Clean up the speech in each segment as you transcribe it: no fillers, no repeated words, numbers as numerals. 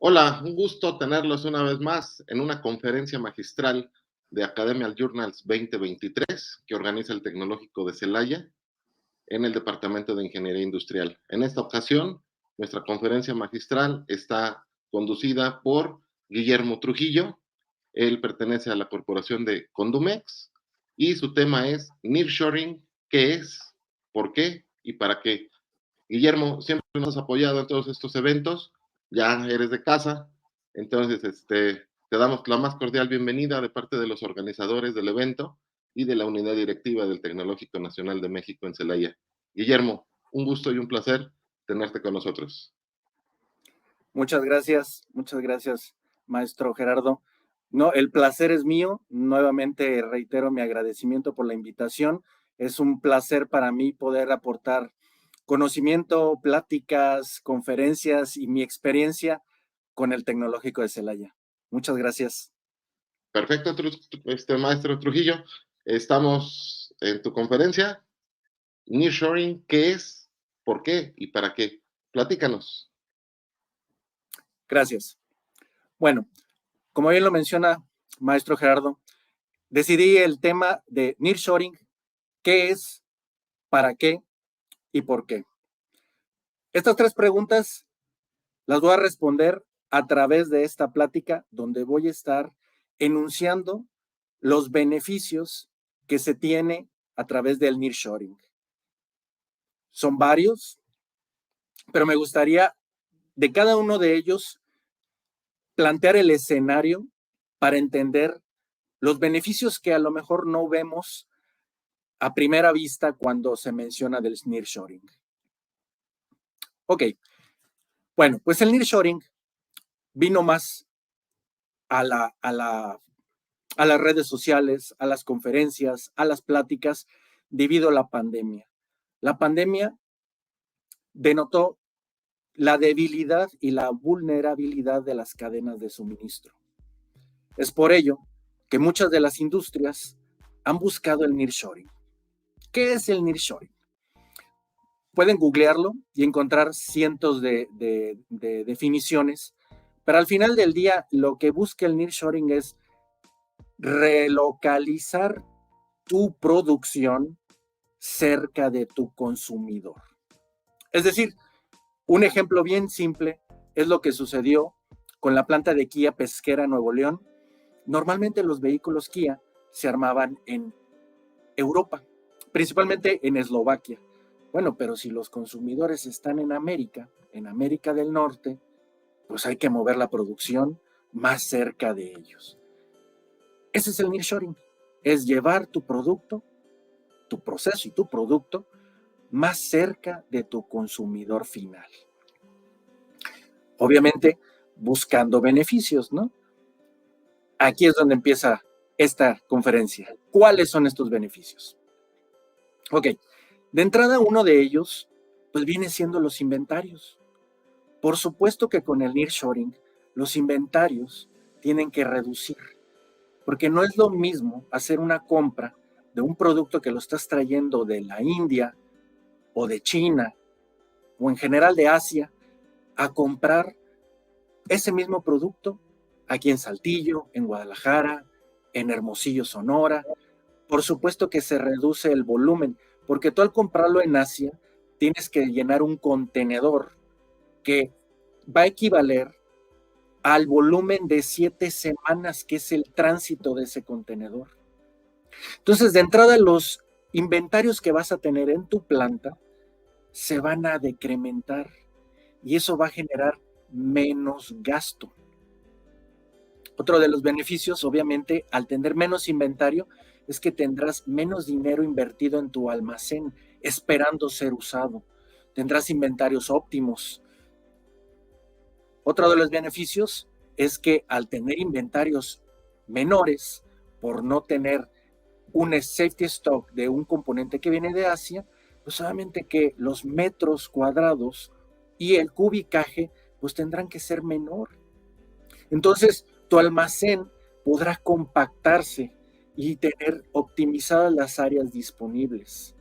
Hola, un gusto tenerlos una vez más en una conferencia magistral de Academial Journals 2023 que organiza el Tecnológico de Celaya en el Departamento de Ingeniería Industrial. En esta ocasión, nuestra conferencia magistral está conducida por Guillermo Trujillo. Él pertenece a la corporación de Condumex y su tema es Nearshoring, ¿qué es? ¿Por qué? ¿Y para qué? Guillermo, siempre nos has apoyado en todos estos eventos, ya eres de casa, entonces te damos la más cordial bienvenida de parte de los organizadores del evento y de la unidad directiva del Tecnológico Nacional de México en Celaya. Guillermo, un gusto y un placer tenerte con nosotros. Muchas gracias, maestro Gerardo. No, el placer es mío. Nuevamente reitero mi agradecimiento por la invitación. Es un placer para mí poder aportar conocimiento, pláticas, conferencias y mi experiencia con el Tecnológico de Celaya. Muchas gracias. Perfecto, maestro Trujillo. Estamos en tu conferencia. Nearshoring, ¿qué es? ¿Por qué? ¿Y para qué? Platícanos. Gracias. Bueno, como bien lo menciona maestro Gerardo, decidí el tema de nearshoring, qué es, para qué y por qué. Estas tres preguntas las voy a responder a través de esta plática donde voy a estar enunciando los beneficios que se tiene a través del nearshoring. Son varios, pero me gustaría de cada uno de ellos plantear el escenario para entender los beneficios que a lo mejor no vemos a primera vista cuando se menciona del nearshoring. Ok, bueno, pues el nearshoring vino más a las redes sociales, a las conferencias, a las pláticas, debido a la pandemia. La pandemia denotó la debilidad y la vulnerabilidad de las cadenas de suministro. Es por ello que muchas de las industrias han buscado el nearshoring. ¿Qué es el nearshoring? Pueden googlearlo y encontrar cientos de definiciones, pero al final del día lo que busca el nearshoring es relocalizar tu producción cerca de tu consumidor. Es decir, un ejemplo bien simple es lo que sucedió con la planta de Kia Pesquera, Nuevo León. Normalmente los vehículos Kia se armaban en Europa, principalmente en Eslovaquia. Bueno, pero si los consumidores están en América del Norte, pues hay que mover la producción más cerca de ellos. Ese es el nearshoring, es llevar tu producto, tu proceso y tu producto más cerca de tu consumidor final. Obviamente buscando beneficios, ¿no? Aquí es donde empieza esta conferencia. ¿Cuáles son estos beneficios? Ok, de entrada uno de ellos pues viene siendo los inventarios. Por supuesto que con el nearshoring los inventarios tienen que reducir, porque no es lo mismo hacer una compra de un producto que lo estás trayendo de la India o de China o en general de Asia a comprar ese mismo producto aquí en Saltillo, en Guadalajara, en Hermosillo, Sonora. Por supuesto que se reduce el volumen, porque tú al comprarlo en Asia tienes que llenar un contenedor que va a equivaler al volumen de 7 semanas, que es el tránsito de ese contenedor. Entonces, de entrada, los inventarios que vas a tener en tu planta se van a decrementar y eso va a generar menos gasto. Otro de los beneficios, obviamente, al tener menos inventario, es que tendrás menos dinero invertido en tu almacén esperando ser usado. Tendrás inventarios óptimos. Otro de los beneficios es que al tener inventarios menores, por no tener un safety stock de un componente que viene de Asia, pues solamente que los metros cuadrados y el cubicaje pues tendrán que ser menor. Entonces, tu almacén podrá compactarse y tener optimizadas las áreas disponibles.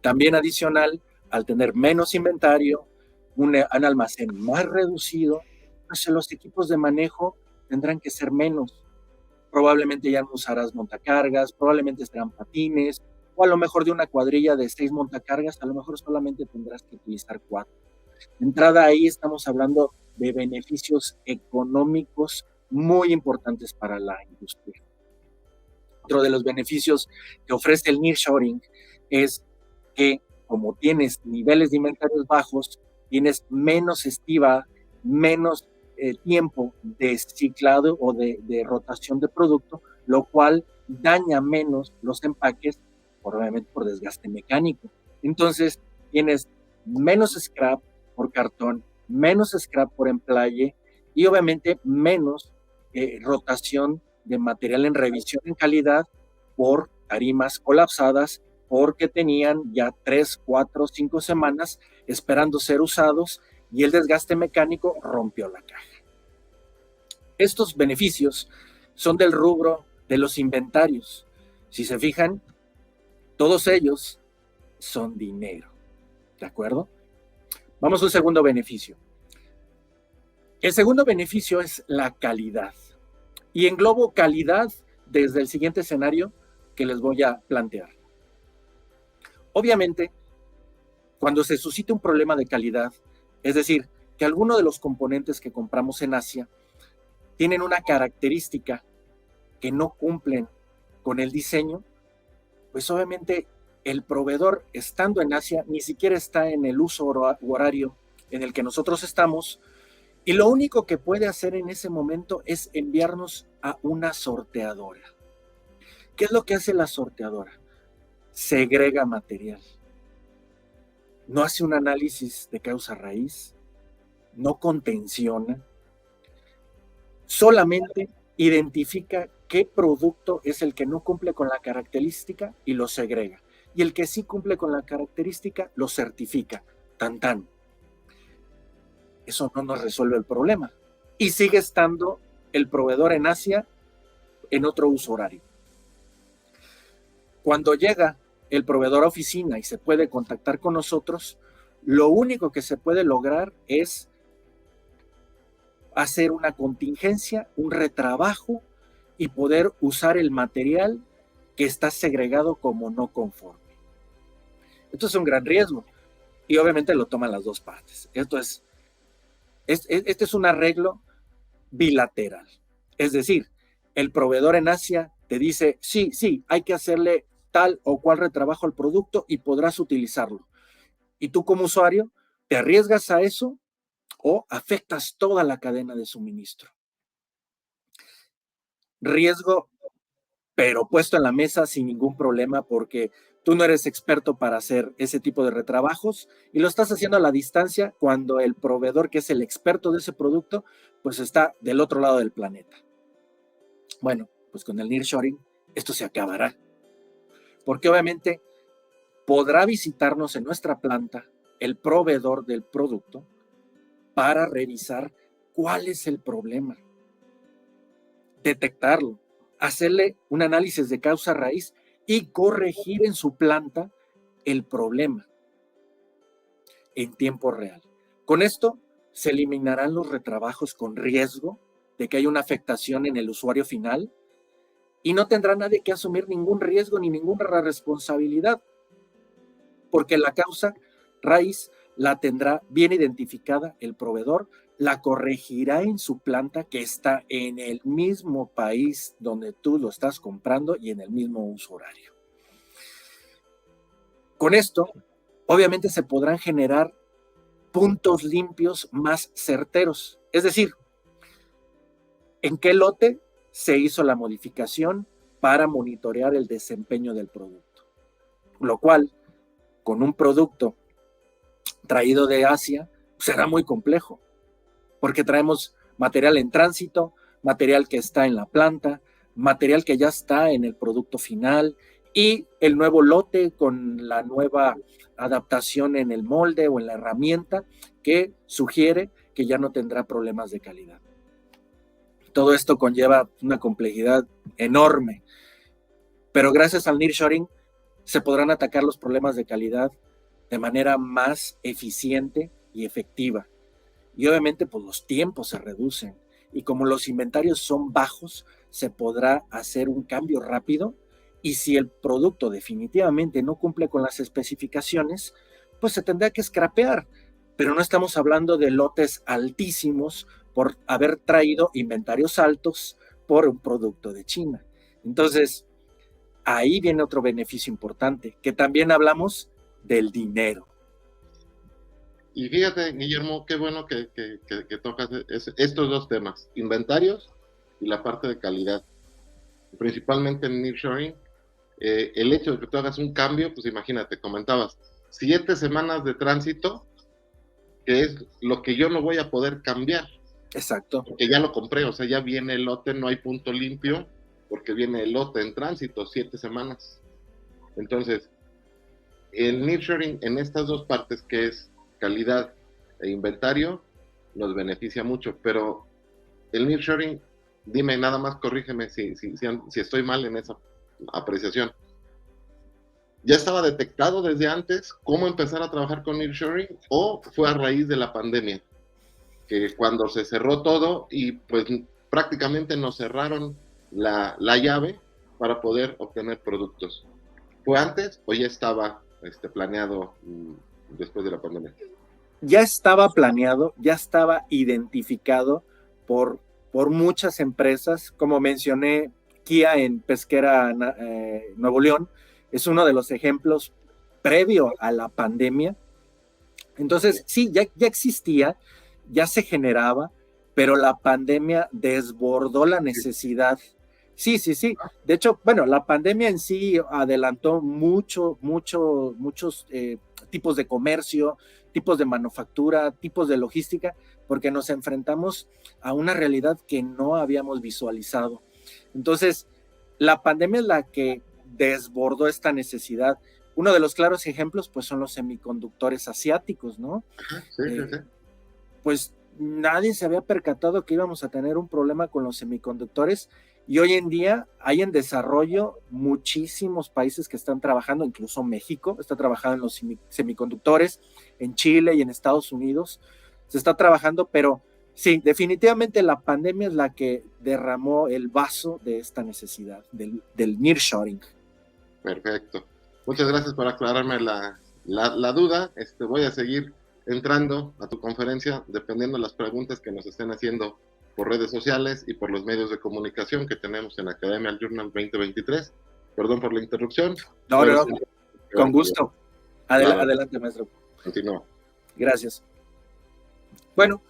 También adicional, al tener menos inventario, un almacén más reducido, pues los equipos de manejo tendrán que ser menos. Probablemente ya no usarás montacargas, probablemente serán patines, o a lo mejor de una cuadrilla de 6 montacargas, a lo mejor solamente tendrás que utilizar 4. De entrada ahí estamos hablando de beneficios económicos muy importantes para la industria. Otro de los beneficios que ofrece el nearshoring es que como tienes niveles de inventarios bajos, tienes menos estiva, menos tiempo de ciclado o de rotación de producto, lo cual daña menos los empaques, probablemente por desgaste mecánico. Entonces, tienes menos scrap por cartón, menos scrap por emplaye y obviamente menos rotación de material en revisión en calidad por tarimas colapsadas porque tenían ya 3, 4, 5 semanas esperando ser usados y el desgaste mecánico rompió la caja. Estos beneficios son del rubro de los inventarios. Si se fijan, todos ellos son dinero. ¿De acuerdo? Vamos a un segundo beneficio. El segundo beneficio es la calidad. Y englobo calidad desde el siguiente escenario que les voy a plantear. Obviamente, cuando se suscita un problema de calidad, es decir, que alguno de los componentes que compramos en Asia tienen una característica que no cumplen con el diseño, pues obviamente el proveedor, estando en Asia, ni siquiera está en el uso horario en el que nosotros estamos, y lo único que puede hacer en ese momento es enviarnos a una sorteadora. ¿Qué es lo que hace la sorteadora? Segrega material. No hace un análisis de causa raíz, no contenciona, solamente identifica qué producto es el que no cumple con la característica y lo segrega. Y el que sí cumple con la característica lo certifica. Tan tan. Eso no nos resuelve el problema. Y sigue estando el proveedor en Asia en otro uso horario. Cuando llega el proveedor a oficina y se puede contactar con nosotros, lo único que se puede lograr es hacer una contingencia, un retrabajo y poder usar el material que está segregado como no conforme. Esto es un gran riesgo y obviamente lo toman las dos partes. Este es un arreglo bilateral. Es decir, el proveedor en Asia te dice, sí, hay que hacerle tal o cual retrabajo al producto y podrás utilizarlo. Y tú como usuario te arriesgas a eso o afectas toda la cadena de suministro. Riesgo, pero puesto en la mesa sin ningún problema porque tú no eres experto para hacer ese tipo de retrabajos y lo estás haciendo a la distancia cuando el proveedor, que es el experto de ese producto, pues está del otro lado del planeta. Bueno, pues con el nearshoring esto se acabará. Porque obviamente podrá visitarnos en nuestra planta el proveedor del producto para revisar cuál es el problema, detectarlo, hacerle un análisis de causa raíz y corregir en su planta el problema en tiempo real. Con esto se eliminarán los retrabajos con riesgo de que haya una afectación en el usuario final y no tendrá nadie que asumir ningún riesgo ni ninguna responsabilidad, porque la causa raíz la tendrá bien identificada el proveedor, la corregirá en su planta que está en el mismo país donde tú lo estás comprando y en el mismo uso horario. Con esto, obviamente se podrán generar puntos limpios más certeros, es decir, ¿en qué lote se hizo la modificación para monitorear el desempeño del producto? Lo cual, con un producto traído de Asia, será muy complejo, porque traemos material en tránsito, material que está en la planta, material que ya está en el producto final y el nuevo lote con la nueva adaptación en el molde o en la herramienta que sugiere que ya no tendrá problemas de calidad. Todo esto conlleva una complejidad enorme, pero gracias al nearshoring se podrán atacar los problemas de calidad de manera más eficiente y efectiva. Y obviamente pues los tiempos se reducen. Y como los inventarios son bajos, se podrá hacer un cambio rápido. Y si el producto definitivamente no cumple con las especificaciones, pues se tendrá que scrapear. Pero no estamos hablando de lotes altísimos por haber traído inventarios altos por un producto de China. Entonces, ahí viene otro beneficio importante, que también hablamos del dinero. Y fíjate, Guillermo, qué bueno que tocas estos dos temas, inventarios y la parte de calidad. Principalmente en nearshoring, el hecho de que tú hagas un cambio, pues imagínate, comentabas, 7 semanas de tránsito, que es lo que yo no voy a poder cambiar. Exacto. Porque ya lo compré, o sea, ya viene el lote, no hay punto limpio, porque viene el lote en tránsito, 7 semanas. Entonces, el nearshoring en estas dos partes, que es calidad e inventario, nos beneficia mucho, pero el nearshoring, dime, nada más corrígeme si estoy mal en esa apreciación. ¿Ya estaba detectado desde antes cómo empezar a trabajar con nearshoring o fue a raíz de la pandemia? Que cuando se cerró todo y pues prácticamente nos cerraron la llave para poder obtener productos. ¿Fue antes o ya estaba planeado después de la pandemia? Ya estaba planeado, ya estaba identificado por muchas empresas, como mencioné, Kia en Pesquera, Nuevo León, es uno de los ejemplos previo a la pandemia. Entonces, sí, ya existía, ya se generaba, pero la pandemia desbordó la necesidad. Sí. De hecho, bueno, la pandemia en sí adelantó muchos tipos de comercio, tipos de manufactura, tipos de logística, porque nos enfrentamos a una realidad que no habíamos visualizado. Entonces, la pandemia es la que desbordó esta necesidad. Uno de los claros ejemplos, pues, son los semiconductores asiáticos, ¿no? Sí. Pues nadie se había percatado que íbamos a tener un problema con los semiconductores y hoy en día hay en desarrollo muchísimos países que están trabajando, incluso México está trabajando en los semiconductores, en Chile y en Estados Unidos se está trabajando, pero sí, definitivamente la pandemia es la que derramó el vaso de esta necesidad, del nearshoring. Perfecto. Muchas gracias por aclararme la duda. Voy a seguir entrando a tu conferencia dependiendo de las preguntas que nos estén haciendo por redes sociales y por los medios de comunicación que tenemos en Academia Journal 2023. Perdón por la interrupción. No, con gusto. Adelante, maestro. Continúa. Gracias. Bueno,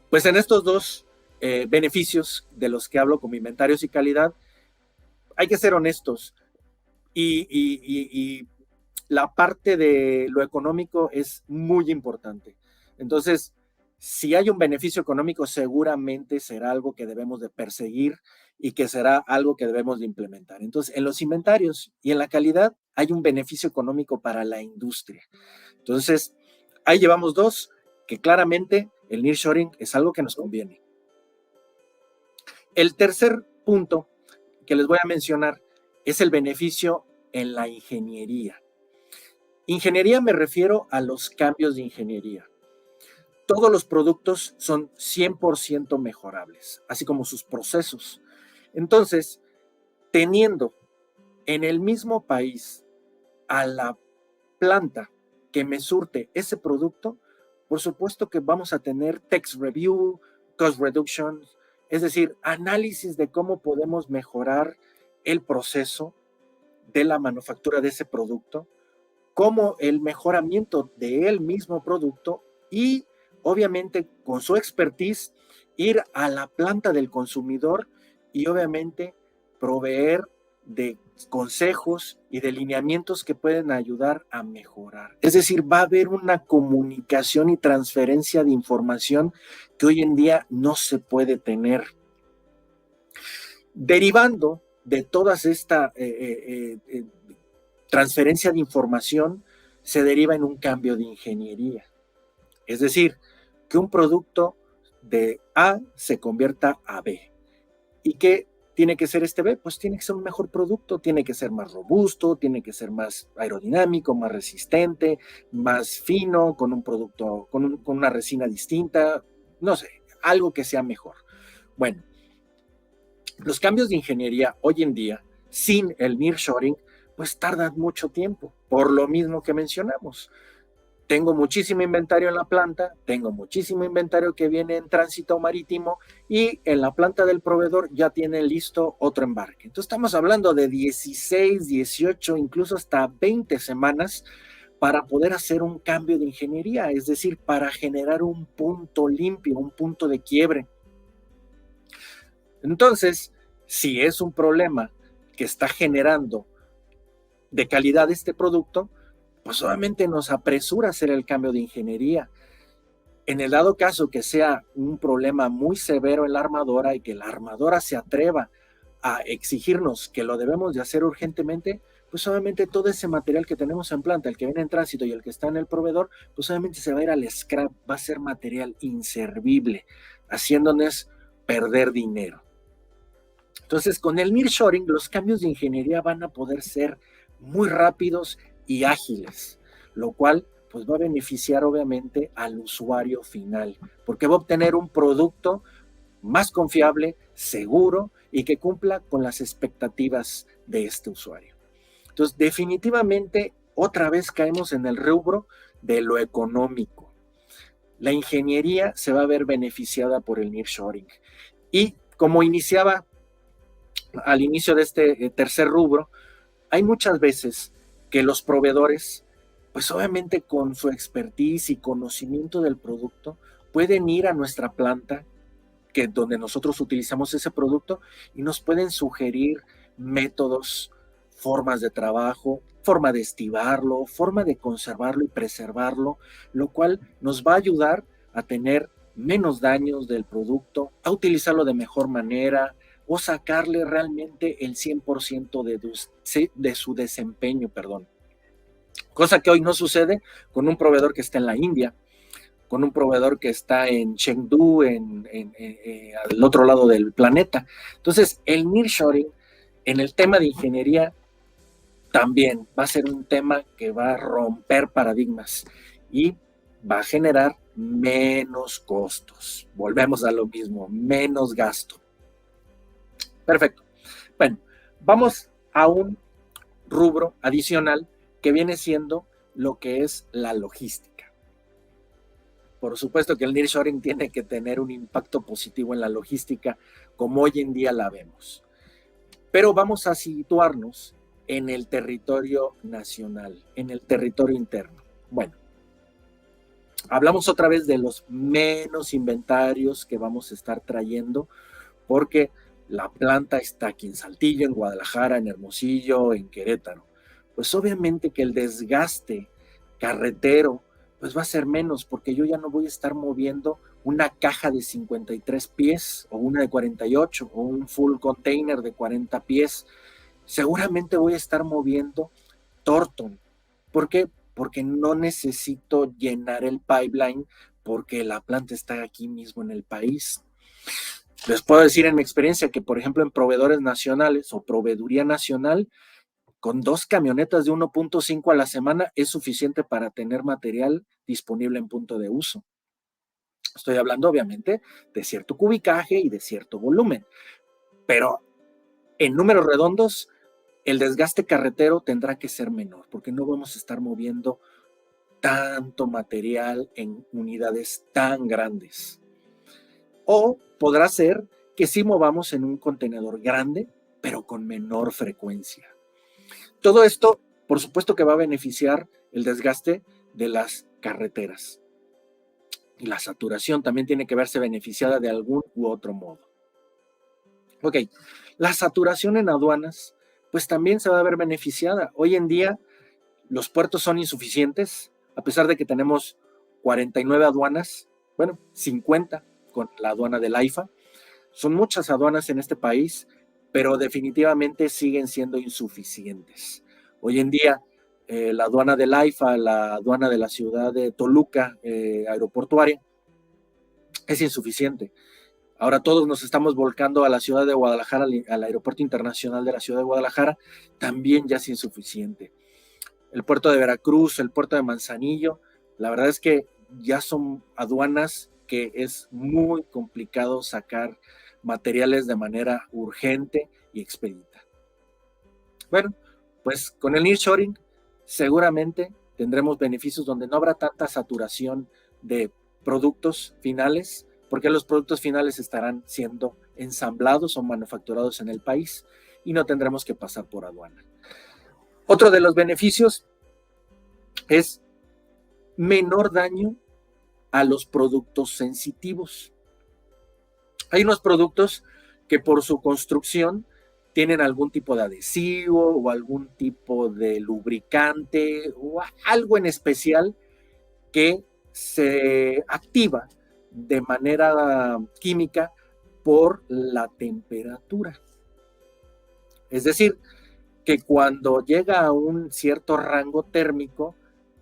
pues en estos dos beneficios de los que hablo como inventarios y calidad, hay que ser honestos y la parte de lo económico es muy importante. Entonces, si hay un beneficio económico, seguramente será algo que debemos de perseguir y que será algo que debemos de implementar. Entonces, en los inventarios y en la calidad hay un beneficio económico para la industria. Entonces, ahí llevamos dos, que claramente el nearshoring es algo que nos conviene. El tercer punto que les voy a mencionar es el beneficio en la ingeniería. Ingeniería me refiero a los cambios de ingeniería. Todos los productos son 100% mejorables, así como sus procesos. Entonces, teniendo en el mismo país a la planta que me surte ese producto, por supuesto que vamos a tener text review, cost reduction, es decir, análisis de cómo podemos mejorar el proceso de la manufactura de ese producto, como el mejoramiento del mismo producto y obviamente con su expertise ir a la planta del consumidor y obviamente proveer de consejos y de lineamientos que pueden ayudar a mejorar. Es decir, va a haber una comunicación y transferencia de información que hoy en día no se puede tener. Derivando de todas esta transferencia de información, se deriva en un cambio de ingeniería. Es decir, que un producto de A se convierta a B y que tiene que ser este B? Pues tiene que ser un mejor producto, tiene que ser más robusto, tiene que ser más aerodinámico, más resistente, más fino, con un producto, con una resina distinta, no sé, algo que sea mejor. Bueno, los cambios de ingeniería hoy en día, sin el nearshoring, pues tardan mucho tiempo, por lo mismo que mencionamos. Tengo muchísimo inventario en la planta, tengo muchísimo inventario que viene en tránsito marítimo y en la planta del proveedor ya tiene listo otro embarque. Entonces estamos hablando de 16, 18, incluso hasta 20 semanas para poder hacer un cambio de ingeniería, es decir, para generar un punto limpio, un punto de quiebre. Entonces, si es un problema que está generando de calidad este producto, pues obviamente nos apresura hacer el cambio de ingeniería. En el dado caso que sea un problema muy severo en la armadora y que la armadora se atreva a exigirnos que lo debemos de hacer urgentemente, pues obviamente todo ese material que tenemos en planta, el que viene en tránsito y el que está en el proveedor, pues obviamente se va a ir al scrap, va a ser material inservible, haciéndonos perder dinero. Entonces, con el nearshoring, los cambios de ingeniería van a poder ser muy rápidos y ágiles, lo cual pues va a beneficiar obviamente al usuario final, porque va a obtener un producto más confiable, seguro y que cumpla con las expectativas de este usuario. Entonces, definitivamente, otra vez caemos en el rubro de lo económico. La ingeniería se va a ver beneficiada por el nearshoring. Y como iniciaba al inicio de este tercer rubro, hay muchas veces que los proveedores, pues obviamente con su expertise y conocimiento del producto, pueden ir a nuestra planta, que donde nosotros utilizamos ese producto, y nos pueden sugerir métodos, formas de trabajo, forma de estibarlo, forma de conservarlo y preservarlo, lo cual nos va a ayudar a tener menos daños del producto, a utilizarlo de mejor manera, o sacarle realmente el 100% de su desempeño, perdón. Cosa que hoy no sucede con un proveedor que está en la India, con un proveedor que está en Chengdu, al otro lado del planeta. Entonces, el nearshoring en el tema de ingeniería también va a ser un tema que va a romper paradigmas y va a generar menos costos. Volvemos a lo mismo, menos gasto. Perfecto. Bueno, vamos a un rubro adicional que viene siendo lo que es la logística. Por supuesto que el nearshoring tiene que tener un impacto positivo en la logística, como hoy en día la vemos. Pero vamos a situarnos en el territorio nacional, en el territorio interno. Bueno, hablamos otra vez de los menos inventarios que vamos a estar trayendo, porque la planta está aquí en Saltillo, en Guadalajara, en Hermosillo, en Querétaro. Pues obviamente que el desgaste carretero pues va a ser menos, porque yo ya no voy a estar moviendo una caja de 53 pies o una de 48 o un full container de 40 pies. Seguramente voy a estar moviendo Torton. ¿Por qué? Porque no necesito llenar el pipeline, porque la planta está aquí mismo en el país. Les puedo decir en mi experiencia que, por ejemplo, en proveedores nacionales o proveeduría nacional, con 2 camionetas de 1.5 a la semana es suficiente para tener material disponible en punto de uso. Estoy hablando, obviamente, de cierto cubicaje y de cierto volumen, pero en números redondos, el desgaste carretero tendrá que ser menor, porque no vamos a estar moviendo tanto material en unidades tan grandes. O podrá ser que sí movamos en un contenedor grande, pero con menor frecuencia. Todo esto, por supuesto que va a beneficiar el desgaste de las carreteras. Y la saturación también tiene que verse beneficiada de algún u otro modo. Ok, la saturación en aduanas, pues también se va a ver beneficiada. Hoy en día los puertos son insuficientes, a pesar de que tenemos 49 aduanas, bueno, 50 con la aduana del AIFA. Son muchas aduanas en este país, pero definitivamente siguen siendo insuficientes. Hoy en día, la aduana del AIFA, la aduana de la ciudad de Toluca, aeroportuaria, es insuficiente. Ahora todos nos estamos volcando a la ciudad de Guadalajara, al Aeropuerto Internacional de la ciudad de Guadalajara, también ya es insuficiente. El puerto de Veracruz, el puerto de Manzanillo, la verdad es que ya son aduanas que es muy complicado sacar materiales de manera urgente y expedita. Bueno, pues con el nearshoring seguramente tendremos beneficios donde no habrá tanta saturación de productos finales, porque los productos finales estarán siendo ensamblados o manufacturados en el país y no tendremos que pasar por aduana. Otro de los beneficios es menor daño a los productos sensitivos. Hay unos productos que por su construcción tienen algún tipo de adhesivo o algún tipo de lubricante o algo en especial que se activa de manera química por la temperatura. Es decir, que cuando llega a un cierto rango térmico,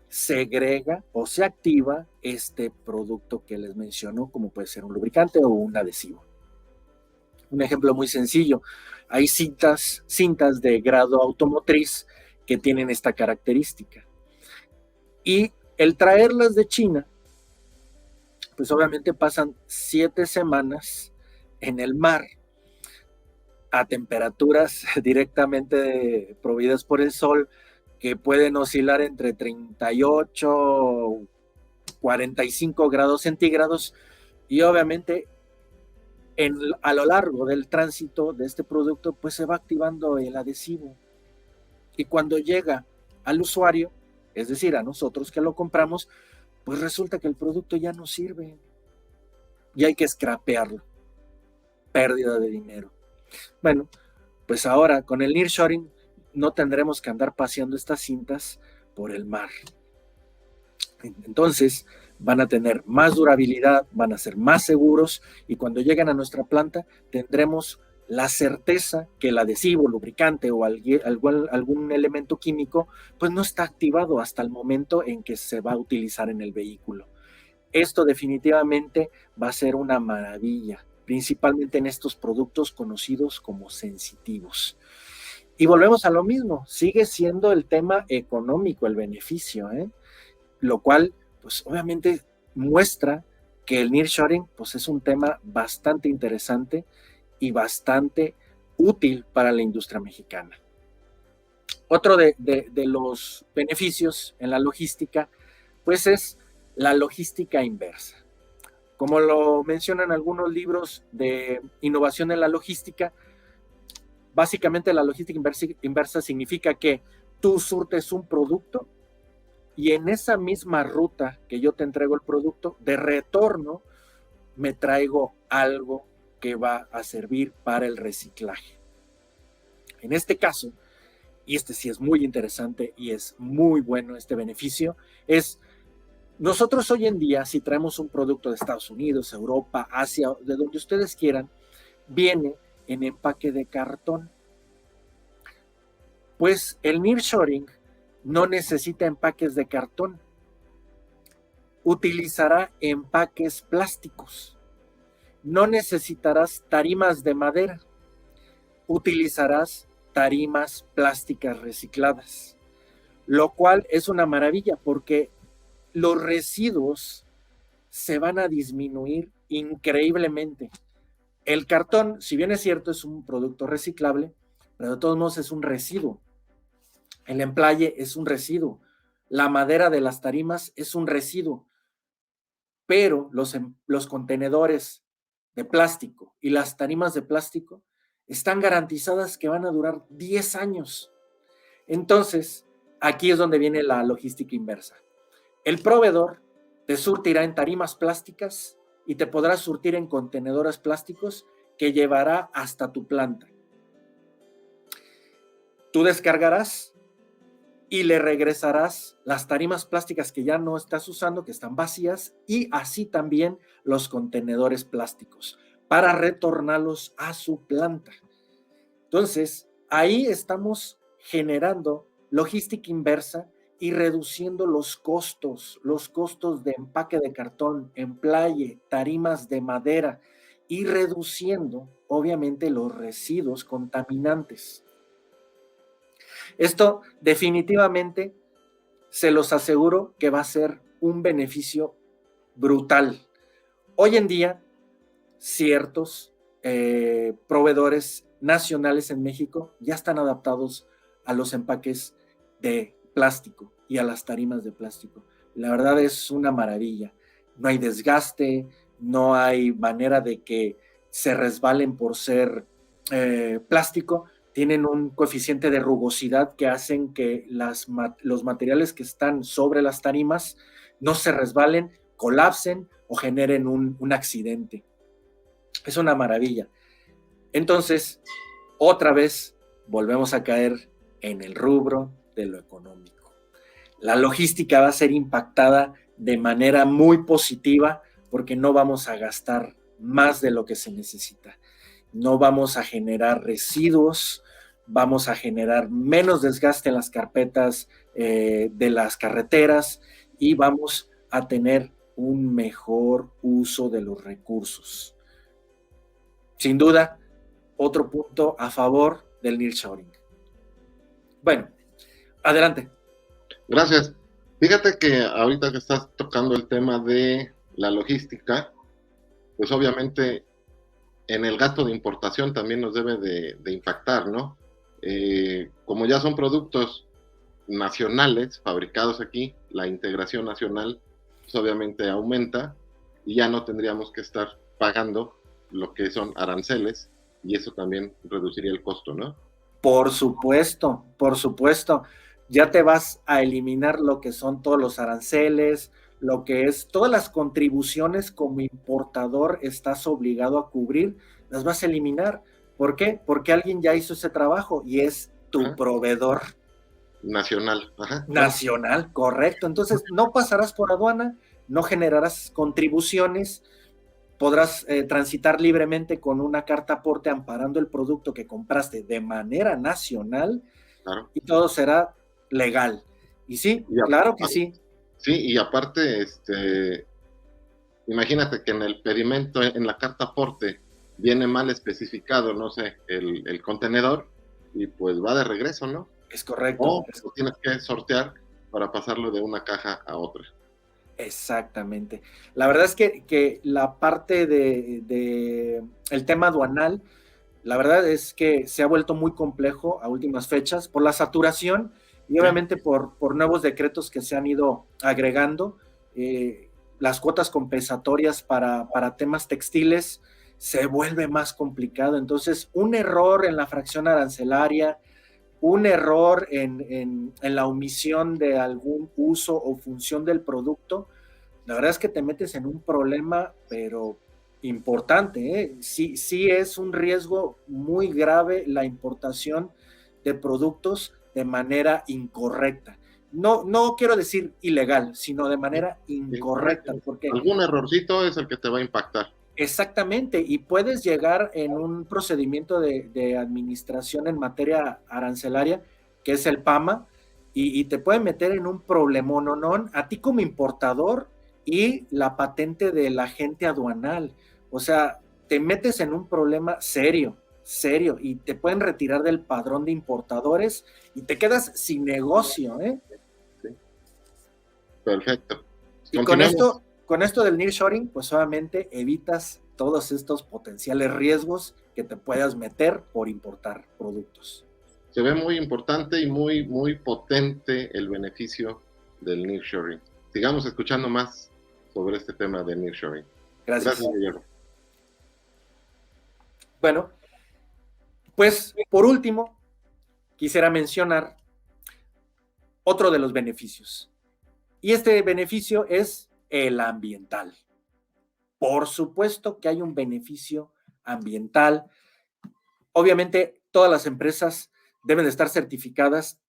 segrega o se activa este producto que les menciono, como puede ser un lubricante o un adhesivo. Un ejemplo muy sencillo, hay cintas de grado automotriz que tienen esta característica. Y el traerlas de China, pues obviamente pasan 7 semanas en el mar a temperaturas directamente proveídas por el sol, que pueden oscilar entre 38 y 45 grados centígrados, y obviamente a lo largo del tránsito de este producto, pues se va activando el adhesivo. Y cuando llega al usuario, es decir, a nosotros que lo compramos, pues resulta que el producto ya no sirve y hay que scrapearlo. Pérdida de dinero. Bueno, pues ahora con el nearshoring no tendremos que andar paseando estas cintas por el mar. Entonces van a tener más durabilidad, van a ser más seguros, y cuando lleguen a nuestra planta tendremos la certeza que el adhesivo, lubricante o algún elemento químico pues no está activado hasta el momento en que se va a utilizar en el vehículo. Esto definitivamente va a ser una maravilla, principalmente en estos productos conocidos como sensitivos. Y volvemos a lo mismo, sigue siendo el tema económico, el beneficio, lo cual pues obviamente muestra que el nearshoring pues es un tema bastante interesante y bastante útil para la industria mexicana. Otro de los beneficios en la logística pues es la logística inversa. Como lo mencionan algunos libros de innovación en la logística, básicamente la logística inversa significa que tú surtes un producto y en esa misma ruta que yo te entrego el producto, de retorno me traigo algo que va a servir para el reciclaje. En este caso, y este sí es muy interesante y es muy bueno este beneficio, es nosotros hoy en día, si traemos un producto de Estados Unidos, Europa, Asia, de donde ustedes quieran, viene en empaque de cartón. Pues el nearshoring no necesita empaques de cartón. Utilizará empaques plásticos. No necesitarás tarimas de madera. Utilizarás tarimas plásticas recicladas, lo cual es una maravilla porque los residuos se van a disminuir increíblemente. El cartón, si bien es cierto, es un producto reciclable, pero de todos modos es un residuo. El emplaye es un residuo. La madera de las tarimas es un residuo. Pero los contenedores de plástico y las tarimas de plástico están garantizadas que van a durar 10 años. Entonces, aquí es donde viene la logística inversa. El proveedor te surtirá en tarimas plásticas y te podrá surtir en contenedores plásticos que llevará hasta tu planta. Tú descargarás y le regresarás las tarimas plásticas que ya no estás usando, que están vacías, y así también los contenedores plásticos, para retornarlos a su planta. Entonces, ahí estamos generando logística inversa y reduciendo los costos de empaque de cartón, emplaye, tarimas de madera, y reduciendo, obviamente, los residuos contaminantes. Esto definitivamente se los aseguro que va a ser un beneficio brutal. Hoy en día, ciertos proveedores nacionales en México ya están adaptados a los empaques de plástico y a las tarimas de plástico. La verdad es una maravilla. No hay desgaste, no hay manera de que se resbalen por ser plástico. Tienen un coeficiente de rugosidad que hacen que los materiales que están sobre las tarimas no se resbalen, colapsen o generen un accidente. Es una maravilla. Entonces, otra vez volvemos a caer en el rubro de lo económico. La logística va a ser impactada de manera muy positiva porque no vamos a gastar más de lo que se necesita. No vamos a generar residuos, vamos a generar menos desgaste en las carpetas de las carreteras y vamos a tener un mejor uso de los recursos. Sin duda, otro punto a favor del nearshoring. Bueno, adelante. Gracias. Fíjate que ahorita que estás tocando el tema de la logística, pues obviamente en el gasto de importación también nos debe de impactar, ¿no? Como ya son productos nacionales fabricados aquí, la integración nacional pues obviamente aumenta y ya no tendríamos que estar pagando lo que son aranceles y eso también reduciría el costo, ¿no? Por supuesto, por supuesto. Ya te vas a eliminar lo que son todos los aranceles, lo que es todas las contribuciones como importador estás obligado a cubrir, las vas a eliminar. ¿Por qué? Porque alguien ya hizo ese trabajo y es tu proveedor nacional. Nacional, correcto. Entonces, no pasarás por aduana, no generarás contribuciones, podrás transitar libremente con una carta aporte amparando el producto que compraste de manera nacional, claro, y todo será legal. Y sí, claro que sí. Sí, y aparte, imagínate que en el pedimento, en la carta aporte, viene mal especificado, no sé, el contenedor, y pues va de regreso, ¿no? Es correcto. O lo tienes que sortear para pasarlo de una caja a otra. Exactamente. La verdad es que la parte de el tema aduanal, la verdad es que se ha vuelto muy complejo a últimas fechas por la saturación y obviamente por nuevos decretos que se han ido agregando. Las cuotas compensatorias para temas textiles se vuelve más complicado. Entonces, un error en la fracción arancelaria, un error en la omisión de algún uso o función del producto, la verdad es que te metes en un problema, pero importante, ¿eh? Sí es un riesgo muy grave la importación de productos de manera incorrecta. No quiero decir ilegal, sino de manera incorrecta. Porque algún errorcito es el que te va a impactar. Exactamente, y puedes llegar en un procedimiento de administración en materia arancelaria, que es el PAMA, y te pueden meter en un problemón a ti como importador y la patente del agente aduanal. O sea, te metes en un problema serio, y te pueden retirar del padrón de importadores y te quedas sin negocio, ¿eh? Sí. Perfecto. Y con esto del nearshoring, pues obviamente evitas todos estos potenciales riesgos que te puedas meter por importar productos. Se ve muy importante y muy, muy potente el beneficio del nearshoring. Sigamos escuchando más sobre este tema del nearshoring. Gracias, Guillermo. Bueno, pues por último, quisiera mencionar otro de los beneficios. Y este beneficio es el ambiental. Por supuesto que hay un beneficio ambiental. Obviamente, todas las empresas deben de estar certificadas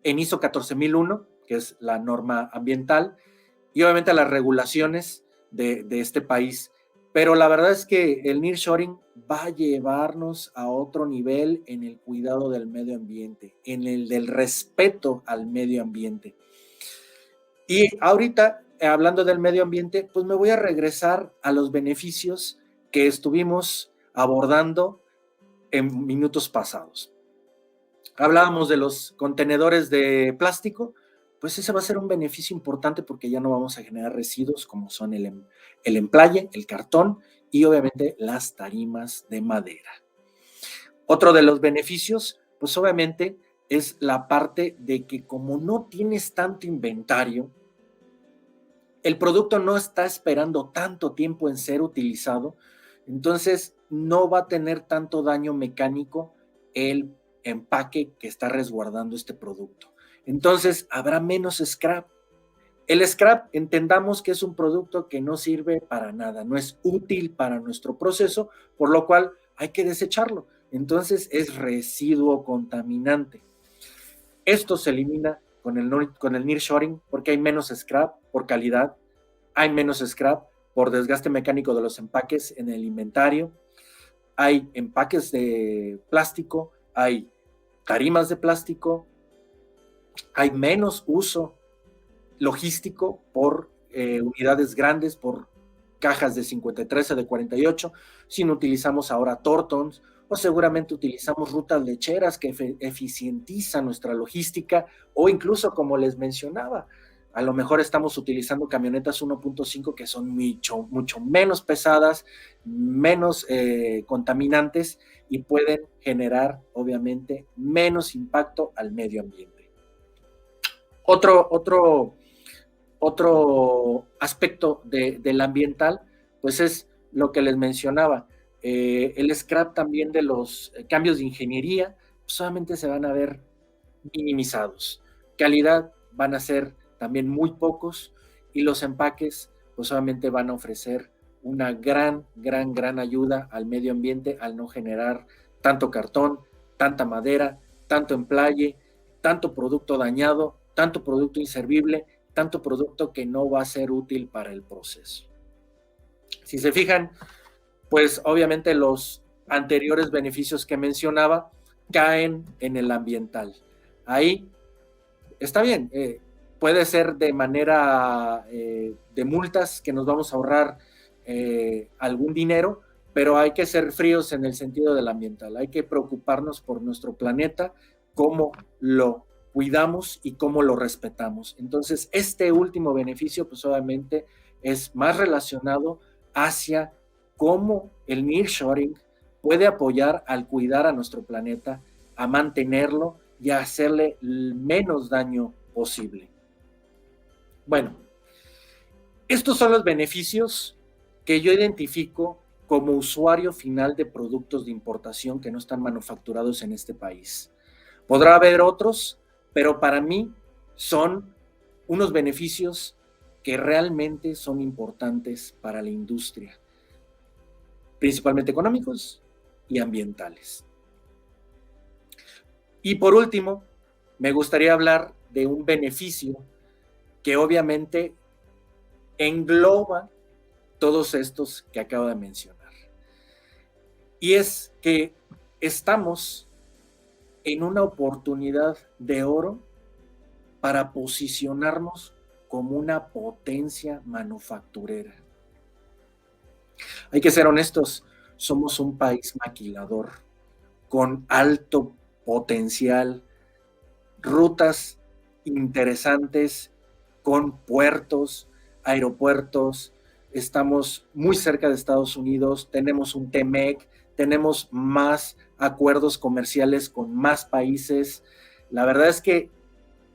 en ISO 14001, que es la norma ambiental, y obviamente las regulaciones de este país. Pero la verdad es que el nearshoring va a llevarnos a otro nivel en el cuidado del medio ambiente, en el del respeto al medio ambiente. Y ahorita, hablando del medio ambiente, pues me voy a regresar a los beneficios que estuvimos abordando en minutos pasados. Hablábamos de los contenedores de plástico, pues ese va a ser un beneficio importante porque ya no vamos a generar residuos como son el emplaye, el cartón y obviamente las tarimas de madera. Otro de los beneficios, pues obviamente es la parte de que como no tienes tanto inventario, el producto no está esperando tanto tiempo en ser utilizado, entonces no va a tener tanto daño mecánico el empaque que está resguardando este producto. Entonces habrá menos scrap. El scrap, entendamos que es un producto que no sirve para nada, no es útil para nuestro proceso, por lo cual hay que desecharlo. Entonces es residuo contaminante. Esto se elimina con el nearshoring porque hay menos scrap por calidad, hay menos scrap por desgaste mecánico de los empaques en el inventario, hay empaques de plástico, hay tarimas de plástico, hay menos uso logístico por unidades grandes, por cajas de 53 o de 48, si no utilizamos ahora tortons, o seguramente utilizamos rutas lecheras que eficientizan nuestra logística, o incluso, como les mencionaba, a lo mejor estamos utilizando camionetas 1.5 que son mucho menos pesadas, menos contaminantes y pueden generar, obviamente, menos impacto al medio ambiente. Otro aspecto del ambiental, pues es lo que les mencionaba, el scrap también de los cambios de ingeniería, pues solamente se van a ver minimizados. Calidad van a ser también muy pocos y los empaques pues solamente van a ofrecer una gran ayuda al medio ambiente al no generar tanto cartón, tanta madera, tanto emplaye, tanto producto dañado, tanto producto inservible, tanto producto que no va a ser útil para el proceso. Si se fijan, pues obviamente los anteriores beneficios que mencionaba caen en el ambiental. Ahí está bien, puede ser de manera de multas que nos vamos a ahorrar algún dinero, pero hay que ser fríos en el sentido del ambiental. Hay que preocuparnos por nuestro planeta, cómo lo cuidamos y cómo lo respetamos. Entonces, este último beneficio, pues obviamente es más relacionado hacia cómo el nearshoring puede apoyar al cuidar a nuestro planeta, a mantenerlo y a hacerle el menos daño posible. Bueno, estos son los beneficios que yo identifico como usuario final de productos de importación que no están manufacturados en este país. Podrá haber otros, pero para mí son unos beneficios que realmente son importantes para la industria, principalmente económicos y ambientales. Y por último, me gustaría hablar de un beneficio que obviamente engloba todos estos que acabo de mencionar. Y es que estamos en una oportunidad de oro para posicionarnos como una potencia manufacturera. Hay que ser honestos, somos un país maquilador con alto potencial, rutas interesantes con puertos, aeropuertos, estamos muy cerca de Estados Unidos, tenemos un TMEC, tenemos más acuerdos comerciales con más países. La verdad es que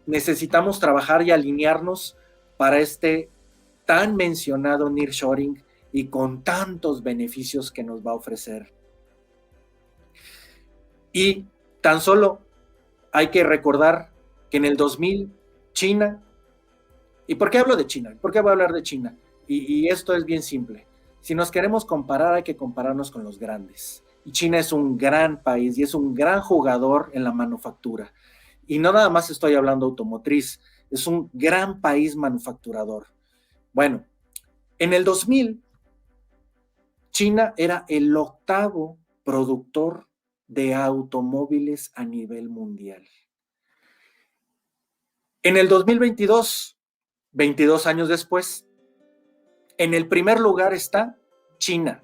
necesitamos trabajar y alinearnos para este tan mencionado nearshoring y con tantos beneficios que nos va a ofrecer. Y tan solo hay que recordar que en el 2000 China, ¿y por qué hablo de China? ¿Por qué voy a hablar de China? Y esto es bien simple. Si nos queremos comparar, hay que compararnos con los grandes. Y China es un gran país y es un gran jugador en la manufactura. Y no nada más estoy hablando automotriz, es un gran país manufacturador. Bueno, en el 2000, China era el 8º productor de automóviles a nivel mundial. En el 2022, 22 años después, en el primer lugar está China.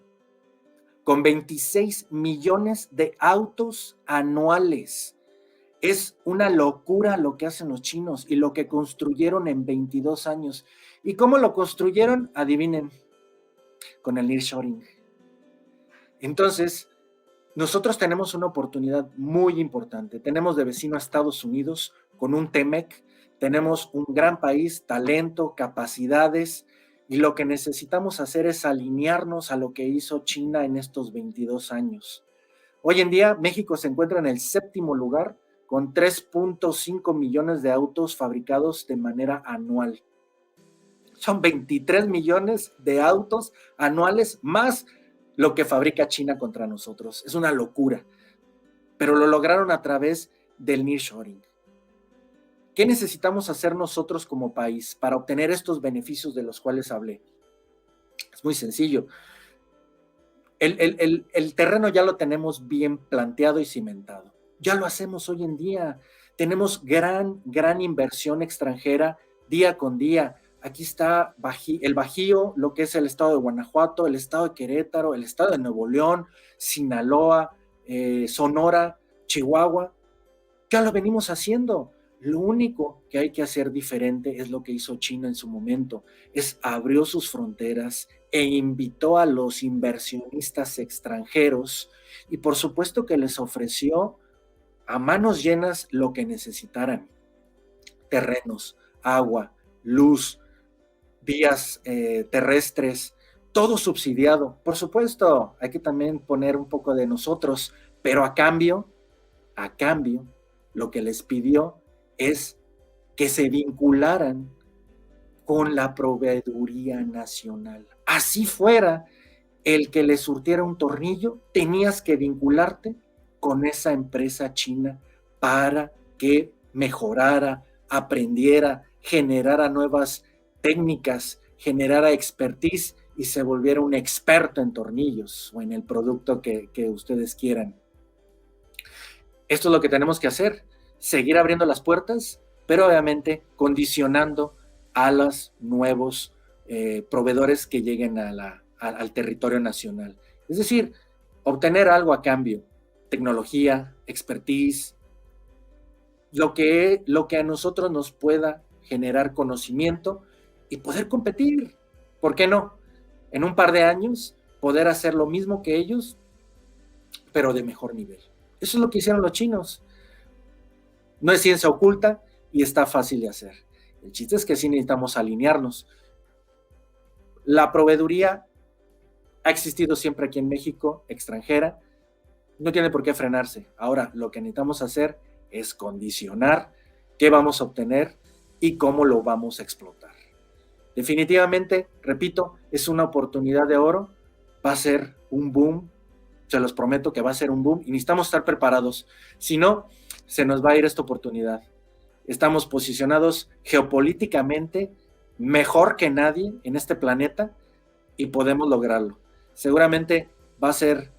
con 26 millones de autos anuales. Es una locura lo que hacen los chinos y lo que construyeron en 22 años. ¿Y cómo lo construyeron? Adivinen, con el nearshoring. Entonces, nosotros tenemos una oportunidad muy importante. Tenemos de vecino a Estados Unidos con un TEMEC, tenemos un gran país, talento, capacidades, y lo que necesitamos hacer es alinearnos a lo que hizo China en estos 22 años. Hoy en día, México se encuentra en el 7º lugar con 3.5 millones de autos fabricados de manera anual. Son 23 millones de autos anuales más lo que fabrica China contra nosotros. Es una locura, pero lo lograron a través del nearshoring. ¿Qué necesitamos hacer nosotros como país para obtener estos beneficios de los cuales hablé? Es muy sencillo. El terreno ya lo tenemos bien planteado y cimentado. Ya lo hacemos hoy en día. Tenemos gran inversión extranjera día con día. Aquí está el Bajío, lo que es el estado de Guanajuato, el estado de Querétaro, el estado de Nuevo León, Sinaloa, Sonora, Chihuahua. Ya lo venimos haciendo. Lo único que hay que hacer diferente es lo que hizo China en su momento, es abrió sus fronteras e invitó a los inversionistas extranjeros y por supuesto que les ofreció a manos llenas lo que necesitaran: terrenos, agua, luz, vías terrestres, todo subsidiado. Por supuesto, hay que también poner un poco de nosotros, pero a cambio, lo que les pidió es que se vincularan con la proveeduría nacional. Así fuera el que le surtiera un tornillo, tenías que vincularte con esa empresa china para que mejorara, aprendiera, generara nuevas técnicas, generara expertise y se volviera un experto en tornillos o en el producto que ustedes quieran. Esto es lo que tenemos que hacer, seguir abriendo las puertas, pero obviamente condicionando a los nuevos proveedores que lleguen al territorio nacional. Es decir, obtener algo a cambio: tecnología, expertise, lo que a nosotros nos pueda generar conocimiento y poder competir. ¿Por qué no? En un par de años poder hacer lo mismo que ellos, pero de mejor nivel. Eso es lo que hicieron los chinos. No es ciencia oculta y está fácil de hacer. El chiste es que sí necesitamos alinearnos. La proveeduría ha existido siempre aquí en México, extranjera, no tiene por qué frenarse. Ahora, lo que necesitamos hacer es condicionar qué vamos a obtener y cómo lo vamos a explotar. Definitivamente, repito, es una oportunidad de oro, va a ser un boom, se los prometo que va a ser un boom y necesitamos estar preparados, si no, se nos va a ir esta oportunidad. Estamos posicionados geopolíticamente mejor que nadie en este planeta y podemos lograrlo. Seguramente va a ser